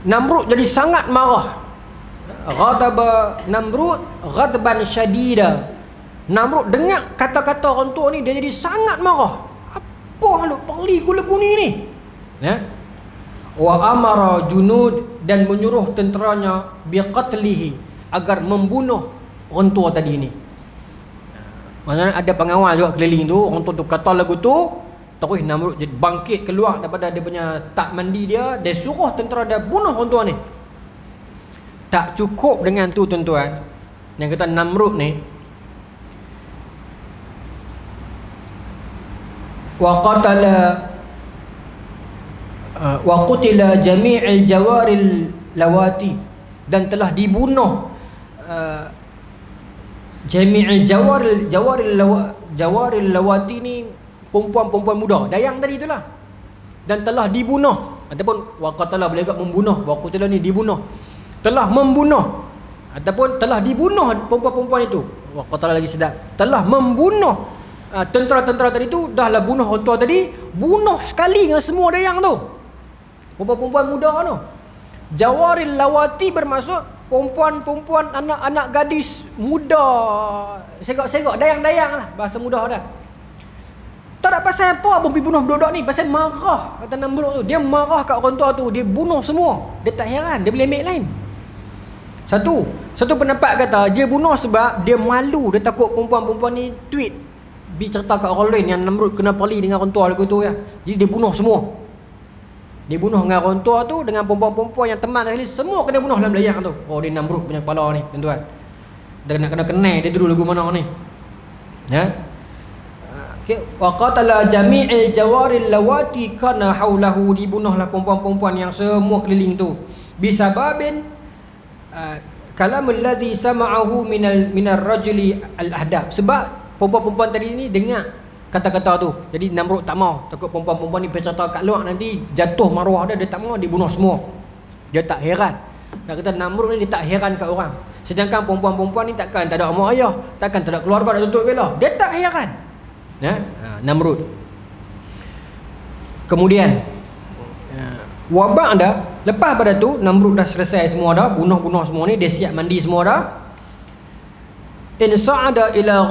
Speaker 1: Namrud jadi sangat marah. Ghadaba Namrud ghadban syadida. Namrud dengar kata-kata orang tua ni, dia jadi sangat marah. Apa lu perli ku lagu ni? Ya. Wa amara junud, dan menyuruh tenteranya biqatlihi, agar membunuh orang tua tadi ni. Maksudnya ada pengawal juga keliling tu, orang tua tu kata lagu tu, terus Namrud jadi bangkit keluar daripada dia punya tak mandi dia suruh tentera dia bunuh orang tua ni. Tak cukup dengan tu tuan-tuan. Yang kata Namrud ni, wa qutila jami'il jawaril lawati, dan telah dibunuh jami'il jawaril lawati ni perempuan-perempuan muda, dayang tadi itulah, dan telah dibunuh. Ataupun wa qatala boleh juga membunuh, wa qutila ni dibunuh, telah membunuh, ataupun telah dibunuh perempuan-perempuan itu. Wa qatala lagi sedap, telah membunuh tentera-tentera tadi tu. Dahlah bunuh orang tua tadi, bunuh sekali dengan semua dayang tu, perempuan-perempuan muda tu. Jawaril lawati bermaksud perempuan-perempuan, anak-anak gadis muda, segak-segak, dayang-dayang lah, bahasa mudah dah. Tak ada pasal apa pun pergi bunuh budak ni. Pasal marah. Kata Namrud tu. Dia marah kat orang tua tu. Dia bunuh semua. Dia tak heran. Dia boleh ambil lain. Satu pendapat kata dia bunuh sebab dia malu. Dia takut perempuan-perempuan ni tweet cerita kat orang lain yang Namrud kena pali dengan orang tua lagu tu ya. Jadi dia bunuh semua. Dia bunuh dengan orang tua tu, dengan perempuan-perempuan yang teman sekali, semua kena bunuh dalam layang tu. Oh, dia Namrud punya kepala ni, tuan-tuan. Dia kena kenal dia dulu lagu mana ni. Ya. Wa qatala jami'il jawaril lawati kana haulahu, dibunuhlah perempuan-perempuan yang semua keliling tu. Bisababin kalamul ladzi sama'ahu minar rajuli al-ahdab. Sebab perempuan-perempuan tadi ni dengar kata-kata tu. Jadi Namrud tak mau. Takut perempuan-perempuan ni bercerita kat luar nanti jatuh maruah dia tak mau, dibunuh semua. Dia tak heran. Nak kata Namrud ni dia tak heran kat orang. Sedangkan perempuan-perempuan ni takkan tak ada mak ayah, takkan tak ada keluarga nak tutup bela. Dia tak heran. Ya? Namrud. Kemudian wabak dah, lepas pada tu Namrud dah selesai semua dah, bunuh-bunuh semua ni, dia siap mandi semua dah. In sa'ada ila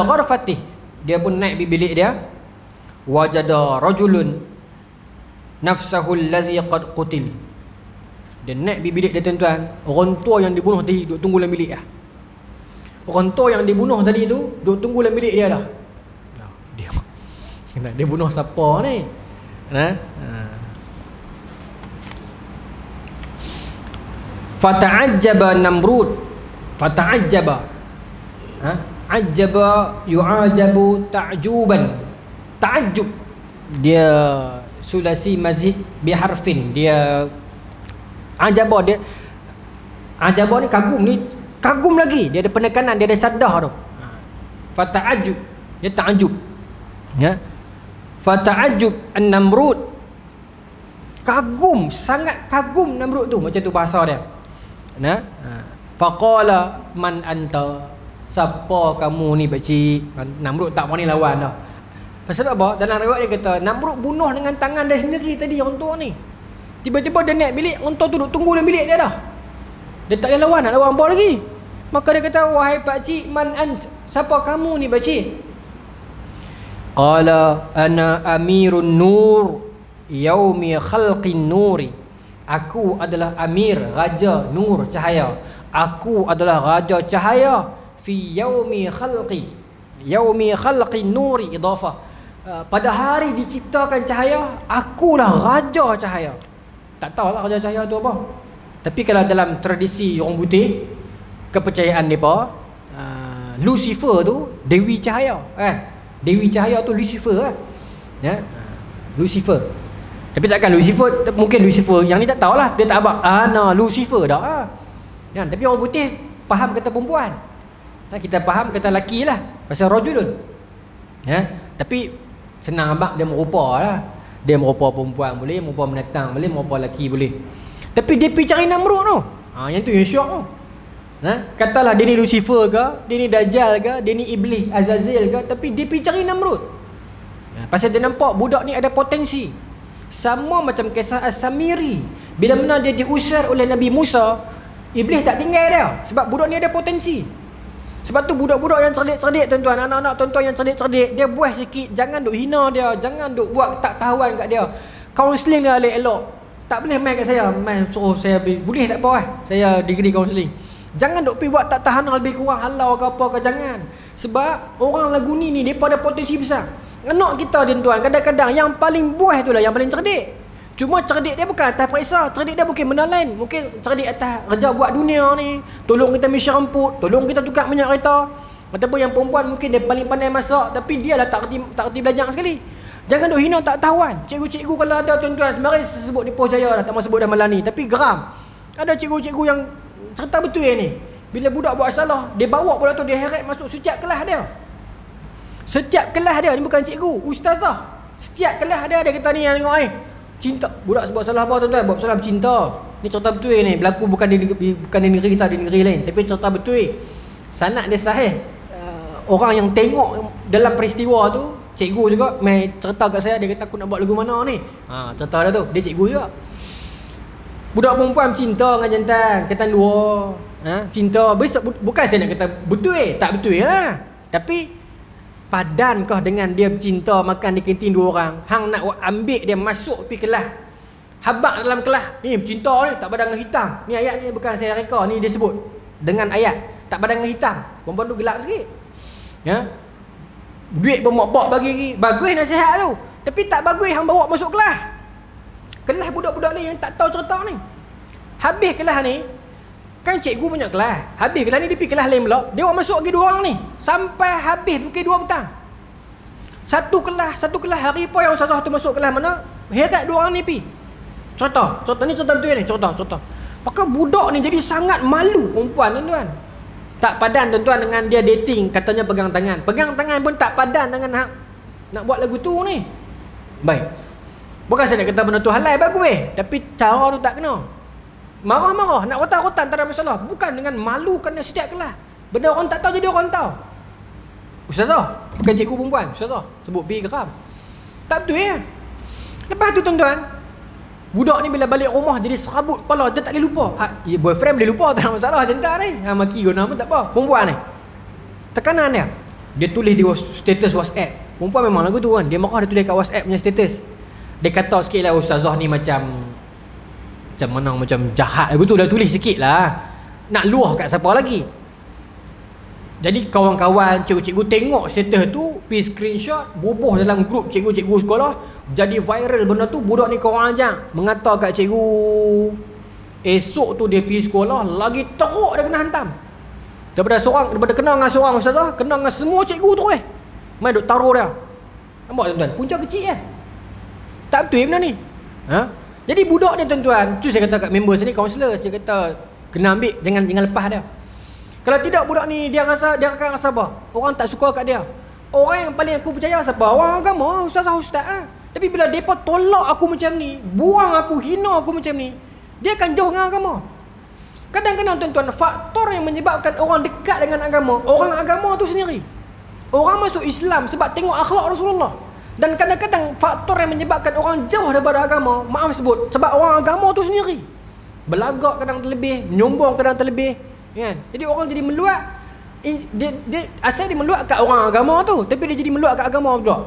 Speaker 1: ghurfatih, dia pun naik di bilik dia. Wajada rajulun nafsahu allazi qad qutil. Dia naik di bilik dia, tuan-tuan. Orang tua yang dibunuh tadi duduk tunggu dalam bilik dah. Orang tua yang dibunuh tadi tu duduk tunggu dalam bilik dia dah. Dia bunuh siapa ni? Fata'ajjaba Namrud. Fata'ajjaba. Ajjaba yu'ajabu ta'juban. Ta'ajjub. Dia sulasi mazid biharfin. Dia ajaba, dia ajaba ni kagum, ni kagum lagi. Dia ada penekanan, dia ada saddah tu. Fata'ajjub. Dia ta'ajjub. Ya. Fata'ajjub an-Namrud. Kagum, sangat kagum Namrud tu, macam tu bahasa dia. Faqala man anta, siapa kamu ni pakcik? Namrud tak berani lawan dah. Pasal apa? Dalam riwayat dia kata Namrud bunuh dengan tangan dia sendiri tadi orang tua ni. Tiba-tiba dia naik bilik, orang tua tu duduk tunggu dalam bilik dia dah. Dia tak boleh lawan, nak lawan apa lagi? Maka dia kata, wahai pakcik, man anta, siapa kamu ni pakcik? Qala ana amirun nur yaumi khalqin nuri. Aku adalah amir, raja nur, cahaya. Aku adalah raja cahaya fi yaumi khalqi. Yaumi khalqin nuri idafah. Pada hari diciptakan cahaya, akulah raja cahaya. Tak tahulah raja cahaya tu apa. Tapi kalau dalam tradisi orang putih, kepercayaan mereka, Lucifer tu dewi cahaya kan. Dewi cahaya tu Lucifer lah. Ya? Lucifer. Tapi takkan Lucifer, mungkin Lucifer yang ni tak tahulah, dia tak abang Lucifer dah lah. Ya, tapi orang putih faham kata perempuan. Kita faham kata lelaki lah, pasal rajulun. Ya? Tapi senang abang, dia merupa lah. Dia merupa perempuan boleh, merupa menatang boleh, merupa lelaki boleh. Tapi dia pergi cari Namrud tu. Yang tu yang syok tu. Katalah dia ni Lucifer ke, dia ni Dajjal ke, dia ni Iblis Azazil ke, tapi dia pergi cari Namrud. Pasal dia nampak budak ni ada potensi. Sama macam kisah As-Samiri. Bila mana dia diusir oleh Nabi Musa, Iblis tak tinggal dia, sebab budak ni ada potensi. Sebab tu budak-budak yang cerdik-cerdik, tuan-tuan, anak-anak tuan-tuan yang cerdik-cerdik, dia buah sikit, jangan duk hina dia, jangan duk buat tak tahuan kat dia. Kaunseling dia elok-elok. Tak boleh main kat saya, main suruh saya boleh tak apa saya degree kaunseling. Jangan duk pergi buat tak tahan lebih kurang halau ke apa ke, jangan. Sebab orang lagu ni depa ada potensi besar. Anak kita tuan-tuan, kadang-kadang yang paling buah itulah yang paling cerdik. Cuma cerdik dia bukan atas periksa, cerdik dia bukan benda lain. Mungkin cerdik atas kerja buat dunia ni, tolong kita mesyar remput, tolong kita tukar minyak kereta. Ataupun yang perempuan mungkin dia paling pandai masak, tapi dia lah tak reti belajar sekali. Jangan duk hina tak tahuan. Cikgu-cikgu kalau ada tuan-tuan, mari sebut di Poh Jaya lah, tak mahu sebut dah malam ni, tapi geram. Ada cikgu-cikgu yang cerita betul ni. Bila budak buat salah, dia bawa budak tu, dia heret masuk setiap kelas dia. Setiap kelas dia, ni bukan cikgu, ustazah. Setiap kelas dia kata ni yang tengok cinta. Budak sebab salah apa tuan-tuan? Buat salah bercinta. Ni cerita betul ni, berlaku bukan di negeri kita, di negeri lain, tapi cerita betul. Sanad dia sahih. Orang yang tengok dalam peristiwa tu, cikgu juga mai cerita kat saya, dia kata aku nak buat lagu mana ni. Cerita dia tu, dia cikgu juga. Budak perempuan cinta dengan jantan, kata cinta. Bukan saya nak kata betul, tak betul lah. Tapi padankah dengan dia cinta makan di kantin 2 orang? Hang nak ambil dia masuk pergi kelas. Habaq dalam kelas. Ni cinta ni tak padan dengan hitam. Ni ayat ni bukan saya reka, ni dia sebut dengan ayat tak padan dengan hitam. Perempuan tu gelap sikit. Ya. Duit pun mak bagi lagi. Bagus nasihat tu. Tapi tak bagus hang bawa masuk kelas. Kelas budak-budak ni yang tak tahu cerita ni. Habis kelas ni, kan cikgu punya kelas. Habis kelas ni dia pergi kelas lain pula. Dia orang masuk lagi 2 orang ni. Sampai habis pukul 2 petang. Satu kelas hari apa yang ustazah tu masuk kelas mana? Herat 2 orang ni pergi. Cerita ni cerita betul ni, cerita. Maka budak ni jadi sangat malu perempuan tuan-tuan. Tak padan tuan-tuan dengan dia dating, katanya pegang tangan. Pegang tangan pun tak padan dengan nak buat lagu tu ni. Baik. Bukan saya nak kata benda tu halal bagus tapi cara tu tak kena. Marah-marah, nak rotan-rotan tak ada masalah. Bukan dengan malukan dia setiap kelas. Benda orang tak tahu jadi orang tahu. Ustazah, bukan cikgu perempuan. Ustazah, sebut pergi geram. Tak betul ya. Lepas tu tuan-tuan, budak ni bila balik rumah jadi serabut kepala, dia tak boleh lupa. Boyfriend boleh lupa, tak ada masalah jantan ni. Maki guna pun tak apa. Perempuan ni, tekanan dia. Dia tulis di status WhatsApp. Perempuan memang lagu tu kan. Dia marah, dia tulis kat WhatsApp punya status. Dia kata sikit lah, ustazah ni macam jahat. Lagu tu dah tulis sikit lah. Nak luah kat siapa lagi. Jadi kawan-kawan, cikgu-cikgu tengok status tu, pergi screenshot, bubuh dalam grup cikgu-cikgu sekolah. Jadi viral benda tu. Budak ni korang ajak mengata kat cikgu. Esok tu dia pergi sekolah, lagi teruk dia kena hantam. Daripada kena dengan seorang ustazah, kena dengan semua cikgu tu main duk taruh dia. Nampak tuan-tuan, punca kecil kan. Tak betul benda ni. Jadi budak ni tuan-tuan, tu saya kata kat member sini, kaunselor, saya kata kena ambil, jangan lepas dia. Kalau tidak budak ni dia akan rasa apa? Orang tak suka kat dia. Orang yang paling aku percaya siapa? Orang agama, ustaz. Tapi bila depa tolak aku macam ni, buang aku, hina aku macam ni, dia akan jauh dengan agama. Kadang-kadang tuan-tuan, faktor yang menyebabkan orang dekat dengan agama, orang agama tu sendiri. Orang masuk Islam sebab tengok akhlak Rasulullah. Dan kadang-kadang faktor yang menyebabkan orang jauh daripada agama, maaf sebut, sebab orang agama tu sendiri. Belagak kadang terlebih, menyombong kadang terlebih, kan? Jadi orang jadi meluat. Dia asal dia meluat kat orang agama tu, tapi dia jadi meluat kat agama pula.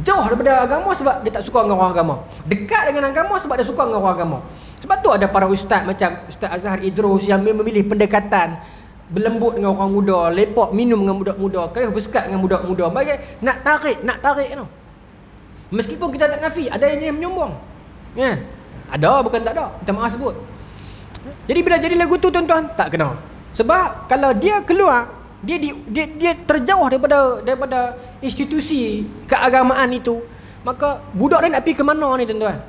Speaker 1: Jauh daripada agama sebab dia tak suka dengan orang agama. Dekat dengan agama sebab dia suka dengan orang agama. Sebab tu ada para ustaz macam Ustaz Azhar Idrus yang memilih pendekatan berlembut dengan orang muda, lepak minum dengan budak muda, kayuh bersekat dengan budak muda, bagi nak tarik tu. Meskipun kita tak nafi, ada yang menyombong, kan? Ada, bukan tak ada. Minta maaf sebut. Jadi bila jadi lagu tu tuan-tuan, tak kena. Sebab kalau dia keluar, dia terjauh daripada institusi keagamaan itu, maka budak dia nak pergi ke mana ni tuan-tuan?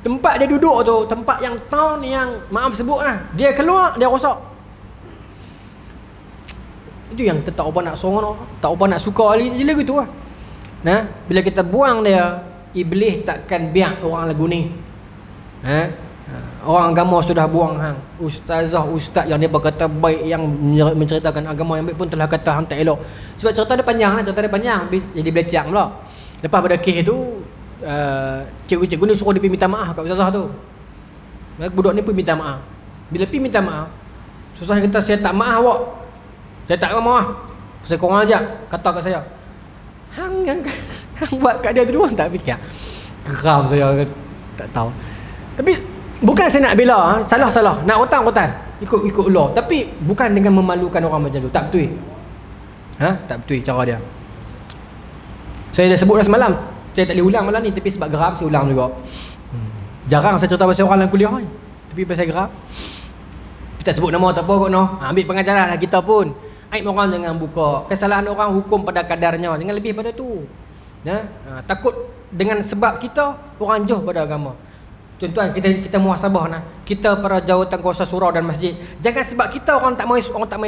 Speaker 1: Tempat dia duduk tu, tempat yang town yang maaf sebut lah, dia keluar, dia rosak. Itu yang kita tak apa nak sorang, tak apa nak suka je lagu tu lah. Nah, bila kita buang dia, iblis takkan biar orang lagu ni. Orang agama sudah buang hang. Ustaz yang dia berkata baik, yang menceritakan agama yang baik pun telah kata hang tak elok. Sebab cerita dia panjang, jadi beletiak pula. Lepas pada kes tu, cikgu-cikgu ni suruh dia pergi minta maaf kat ustazah tu. Budak ni pun minta maaf. Bila pergi minta maaf, ustazah kata saya tak maaf awak. Saya tak maaf. Saya korang ajak kata kat saya. Hang buat kat dia tu orang tak fikir. Geram saya, tak tahu. Tapi bukan saya nak bela, salah. Nak rotan. Ikut law. Tapi bukan dengan memalukan orang macam tu. Tak betul. Tak betul cara dia. Saya dah sebut dah semalam. Saya tak boleh ulang malam ni, tapi sebab geram saya ulang juga. Jarang saya cerita pasal orang dalam kuliah ni. Tapi pasal geram. Kita sebut nama tak apa kot noh. Ambil pengajaran lah kita pun. Aib orang jangan buka. Kesalahan orang hukum pada kadarnya. Jangan lebih pada tu. Takut dengan sebab kita orang jauh pada agama. Tuan-tuan, kita muhasabah nah. Kita para jawatan kuasa surau dan masjid. Jangan sebab kita orang tak mai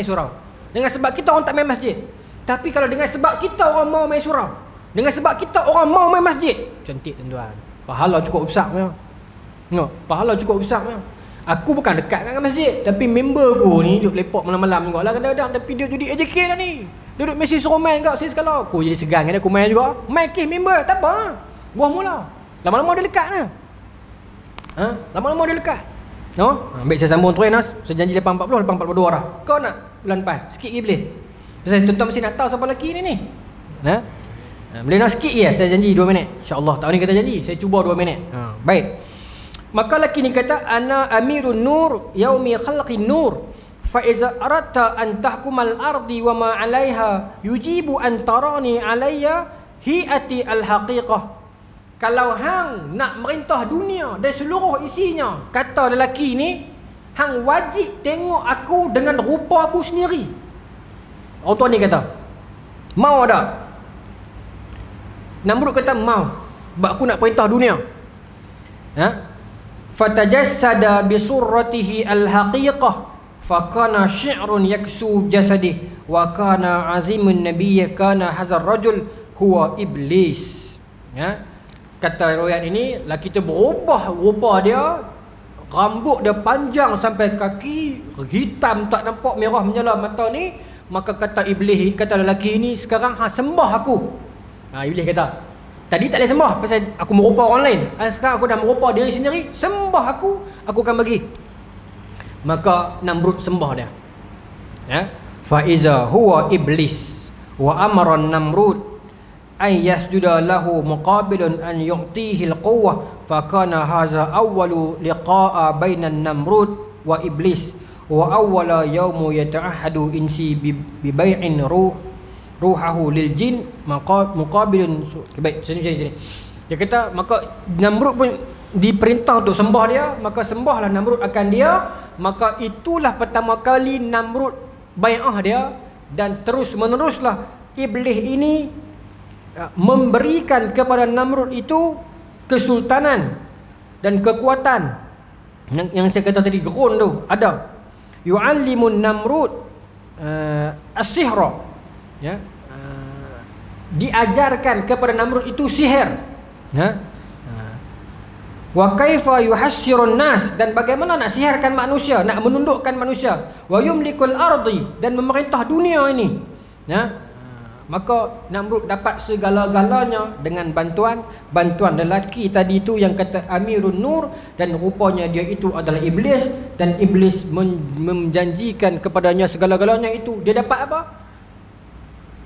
Speaker 1: surau. Dengan sebab kita orang tak mai masjid. Tapi kalau dengan sebab kita orang mau mai surau. Dengan sebab kita orang mau mai masjid. Cantik tuan-tuan. Pahala cukup besar punya. Pahala cukup besar punya. Aku bukan dekat dengan masjid, tapi member aku ni duduk lepak malam-malam juga lah kadang-kadang. Tapi dia jadi AJK dah ni. Dia duduk mesej suruh main kat saya sekali. Aku jadi segan kan, aku main juga. Main kes member, tak apa. Buah mula. Lama-lama dia lekat lah. Lama-lama dia lekat. Ambil saya sambung terus Nas. Saya janji 8.40, 8.42 dah. Kau nak bulan depan? Sikit lagi boleh? Pasal tuan-tuan mesti nak tahu siapa lelaki ni. Nah. Boleh nak sikit ya, saya janji 2 minit. Insya-Allah tahun ni kita janji, saya cuba 2 minit. Baik. Maka lelaki ni kata ana amirun nur yaumi khalqin nur fa iza aradta an tahkumal ardi wa ma 'alaiha yujibu an tarani 'alayya hi'ati al-haqiqah. Kalau hang nak merintah dunia dan seluruh isinya, kata lelaki ni, hang wajib tengok aku dengan rupa aku sendiri. Orang tua ni kata, mau tak? Namrud kata mau, sebab aku nak perintah dunia. Fatajassada bi surratihi al-haqiqah fakana syi'run yaksu jasadi wa kana azimun nabiyya kana hadzal rajul huwa iblis. Kata riwayat ini, lelaki tu berubah rupa dia, rambut dia panjang sampai kaki, hitam tak nampak, merah menyala mata ni. Maka kata iblis, kata lelaki ini, sekarang sembah aku. Iblis kata, tadi tak boleh sembah pasal aku merupa orang lain. Sekarang aku dah merupa diri sendiri, sembah aku akan bagi. Maka Namrud sembah dia. Fa iza huwa iblis wa amara Namrud ay yasjuda lahu muqabilun an yu'tihi al-quwwah fa kana hadha awwalu liqa'a bainan Namrud wa iblis wa awwala yawmu yata'ahadu insi bi bai'in ruhahu lil jin muqabilun. Baik, sini. Dia kata maka Namrud pun diperintah untuk sembah dia, maka sembahlah Namrud akan dia. Maka itulah pertama kali Namrud bai'ah dia, dan terus meneruslah iblis ini memberikan kepada Namrud itu kesultanan dan kekuatan. Yang saya kata tadi, gerun tu ada. Yu'allimun Namrud as-sihra, diajarkan kepada Namrud itu sihir. Wa kaifa yuhassirun nas, dan bagaimana nak sihirkan manusia, nak menundukkan manusia. Wa yumlikul ardi, dan memerintah dunia ini. Maka Namrud dapat segala-galanya dengan bantuan lelaki tadi itu yang kata Amirun Nur, dan rupanya dia itu adalah iblis, dan iblis menjanjikan kepadanya segala-galanya itu. Dia dapat apa?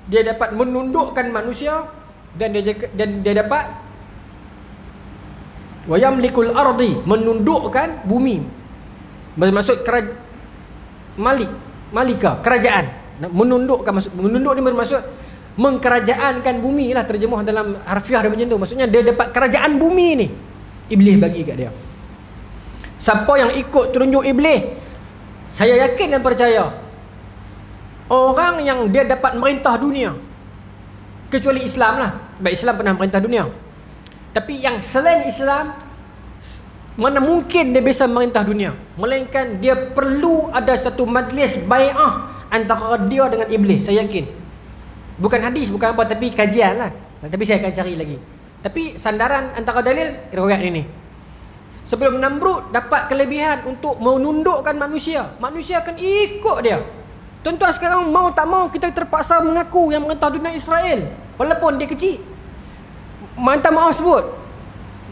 Speaker 1: Dia dapat menundukkan manusia, dan dia dapat wa yamlikul ardi, menundukkan bumi. Bermaksud malika, kerajaan. Menundukkan, menunduk ni bermaksud mengkerajaankan bumi lah, terjemah dalam harfiah dia macam tu. Maksudnya dia dapat kerajaan bumi ni, iblis bagi kat dia. Siapa yang ikut tunjuk iblis, saya yakin dan percaya, orang yang dia dapat merintah dunia, kecuali Islam lah. Sebab Islam pernah merintah dunia. Tapi yang selain Islam, mana mungkin dia bisa merintah dunia, melainkan dia perlu ada satu majlis bai'ah antara dia dengan iblis. Saya yakin. Bukan hadis, bukan apa, tapi kajian lah. Tapi saya akan cari lagi. Tapi sandaran antara dalil riwayat ini. Sebelum Namrud dapat kelebihan untuk menundukkan manusia, manusia akan ikut dia. Tuan-tuan sekarang mau tak mau kita terpaksa mengaku yang merintah dunia Israel, walaupun dia kecil. Minta maaf sebut,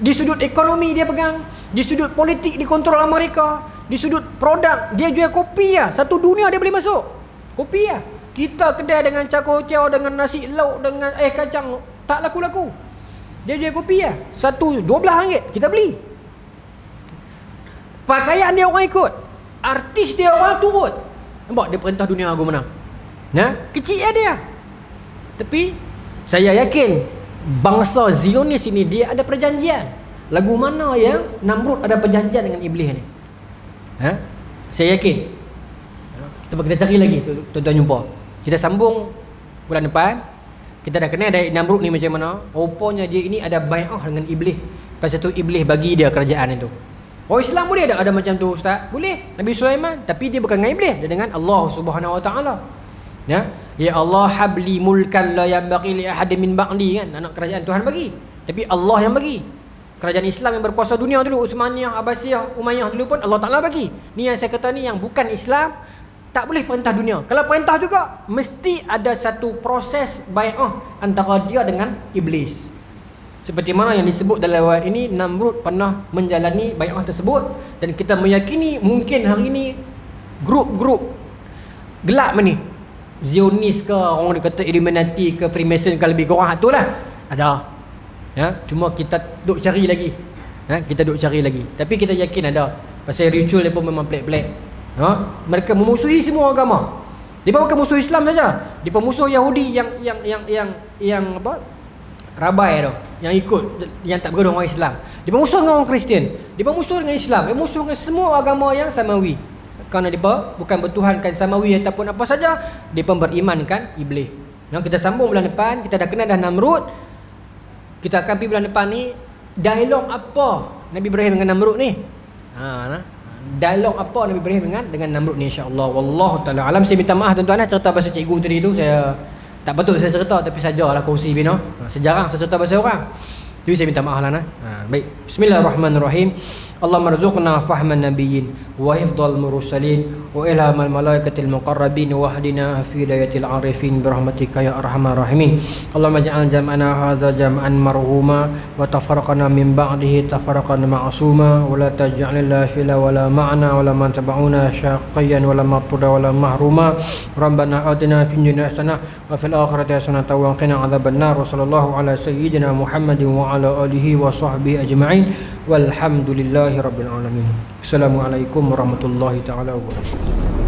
Speaker 1: di sudut ekonomi dia pegang, di sudut politik dikontrol Amerika, di sudut produk dia jual kopi lah. Satu dunia dia boleh masuk kopi lah. Kita kedai dengan cakotiao, dengan nasi lauk, dengan kacang, tak laku-laku. Dia jual kopi lah, satu RM12 kita beli. Pakaian dia orang ikut, artis dia orang turut. Nampak dia perintah dunia aku menang. Kecil dia. Tapi saya yakin bangsa Zionis ini dia ada perjanjian. Lagu mana yang Namrud ada perjanjian dengan iblis ni? Saya yakin. Kita cari lagi, tuan-tuan jumpa. Kita sambung bulan depan. Kita dah kenal dari Namrud ni macam mana. Rupanya dia ini ada bai'ah dengan iblis. Pasal tu iblis bagi dia kerajaan itu. Orang Islam boleh tak ada macam tu, Ustaz? Boleh. Nabi Sulaiman, tapi dia bukan dengan iblis, dia dengan Allah Subhanahu Wa Taala. Ya Allah, habli mulkan la yanbaghi li ahadin min ba'di, kan, anak kerajaan Tuhan bagi. Tapi Allah yang bagi. Kerajaan Islam yang berkuasa dunia dulu, Utsmaniyah, Abbasiyah, Umayyah dulu pun Allah Taala bagi. Ni yang saya kata ni, yang bukan Islam tak boleh perintah dunia. Kalau perintah juga mesti ada satu proses bai'ah antara dia dengan iblis. Seperti mana yang disebut dalam riwayat ini, Namrud pernah menjalani bai'ah tersebut, dan kita meyakini mungkin hari ini grup-grup gelap ni Zionis ke, orang dia kata Illuminati ke, Freemason ke, lebih kurang tu lah. Ada. Ya, cuma kita duk cari lagi. Ha, kita duk cari lagi. Tapi kita yakin ada. Pasal ritual dia pun memang pelik-pelik. Ha? Mereka memusuhi semua agama. Dia bukan musuh Islam saja. Dia pun musuh Yahudi yang apa? Rabai tu, yang ikut, yang tak bergaduh dengan Islam. Dia pun musuh dengan orang Kristian. Dia pun musuh dengan Islam. Dia musuh dengan semua agama yang samawi. Kerana dia bukan bertuhankan samawi ataupun apa saja, dia pun berimankan iblis. Nah, kita sambung bulan depan, kita dah kenal dah Namrud. Kita akan pergi bulan depan ni dialog apa Nabi Ibrahim dengan Namrud ni. Dialog apa Nabi Ibrahim dengan Namrud ni, insya-Allah. Wallahu taala alam. Saya minta maaf tuan-tuan, cerita bahasa cikgu tadi tu saya tak patut saya cerita, tapi sajalah kongsi bino. Sejarah saya cerita bahasa orang. Jadi saya minta maaf lah nah. Baik. Bismillahirrahmanirrahim. Allahumma rzuqna fahman nabiyyin wa hifdhal mursalin wa ilhamal malaikatil muqarrabin wa hdina fi hidayatil arifin birahmatika ya arhamar rahimin. Allahumma ij'al jam'ana hadza jam'an marhuma wa tafarraqna min ba'dihi tafarraqan ma'suma wa la taj'al lana fila wa la ma'na wa la man tab'una syaqiyyan wa la maqtuda wa la mahruma. Rabbana atina fid dunya hasanah wa fil akhirati hasanah wa qina adzabannar. Wa sallallahu ala sayyidina Muhammadin wa ala alihi wa sahbihi ajma'in. Walhamdulillahi rabbil alamin. Assalamualaikum warahmatullahi taala wabarakatuh.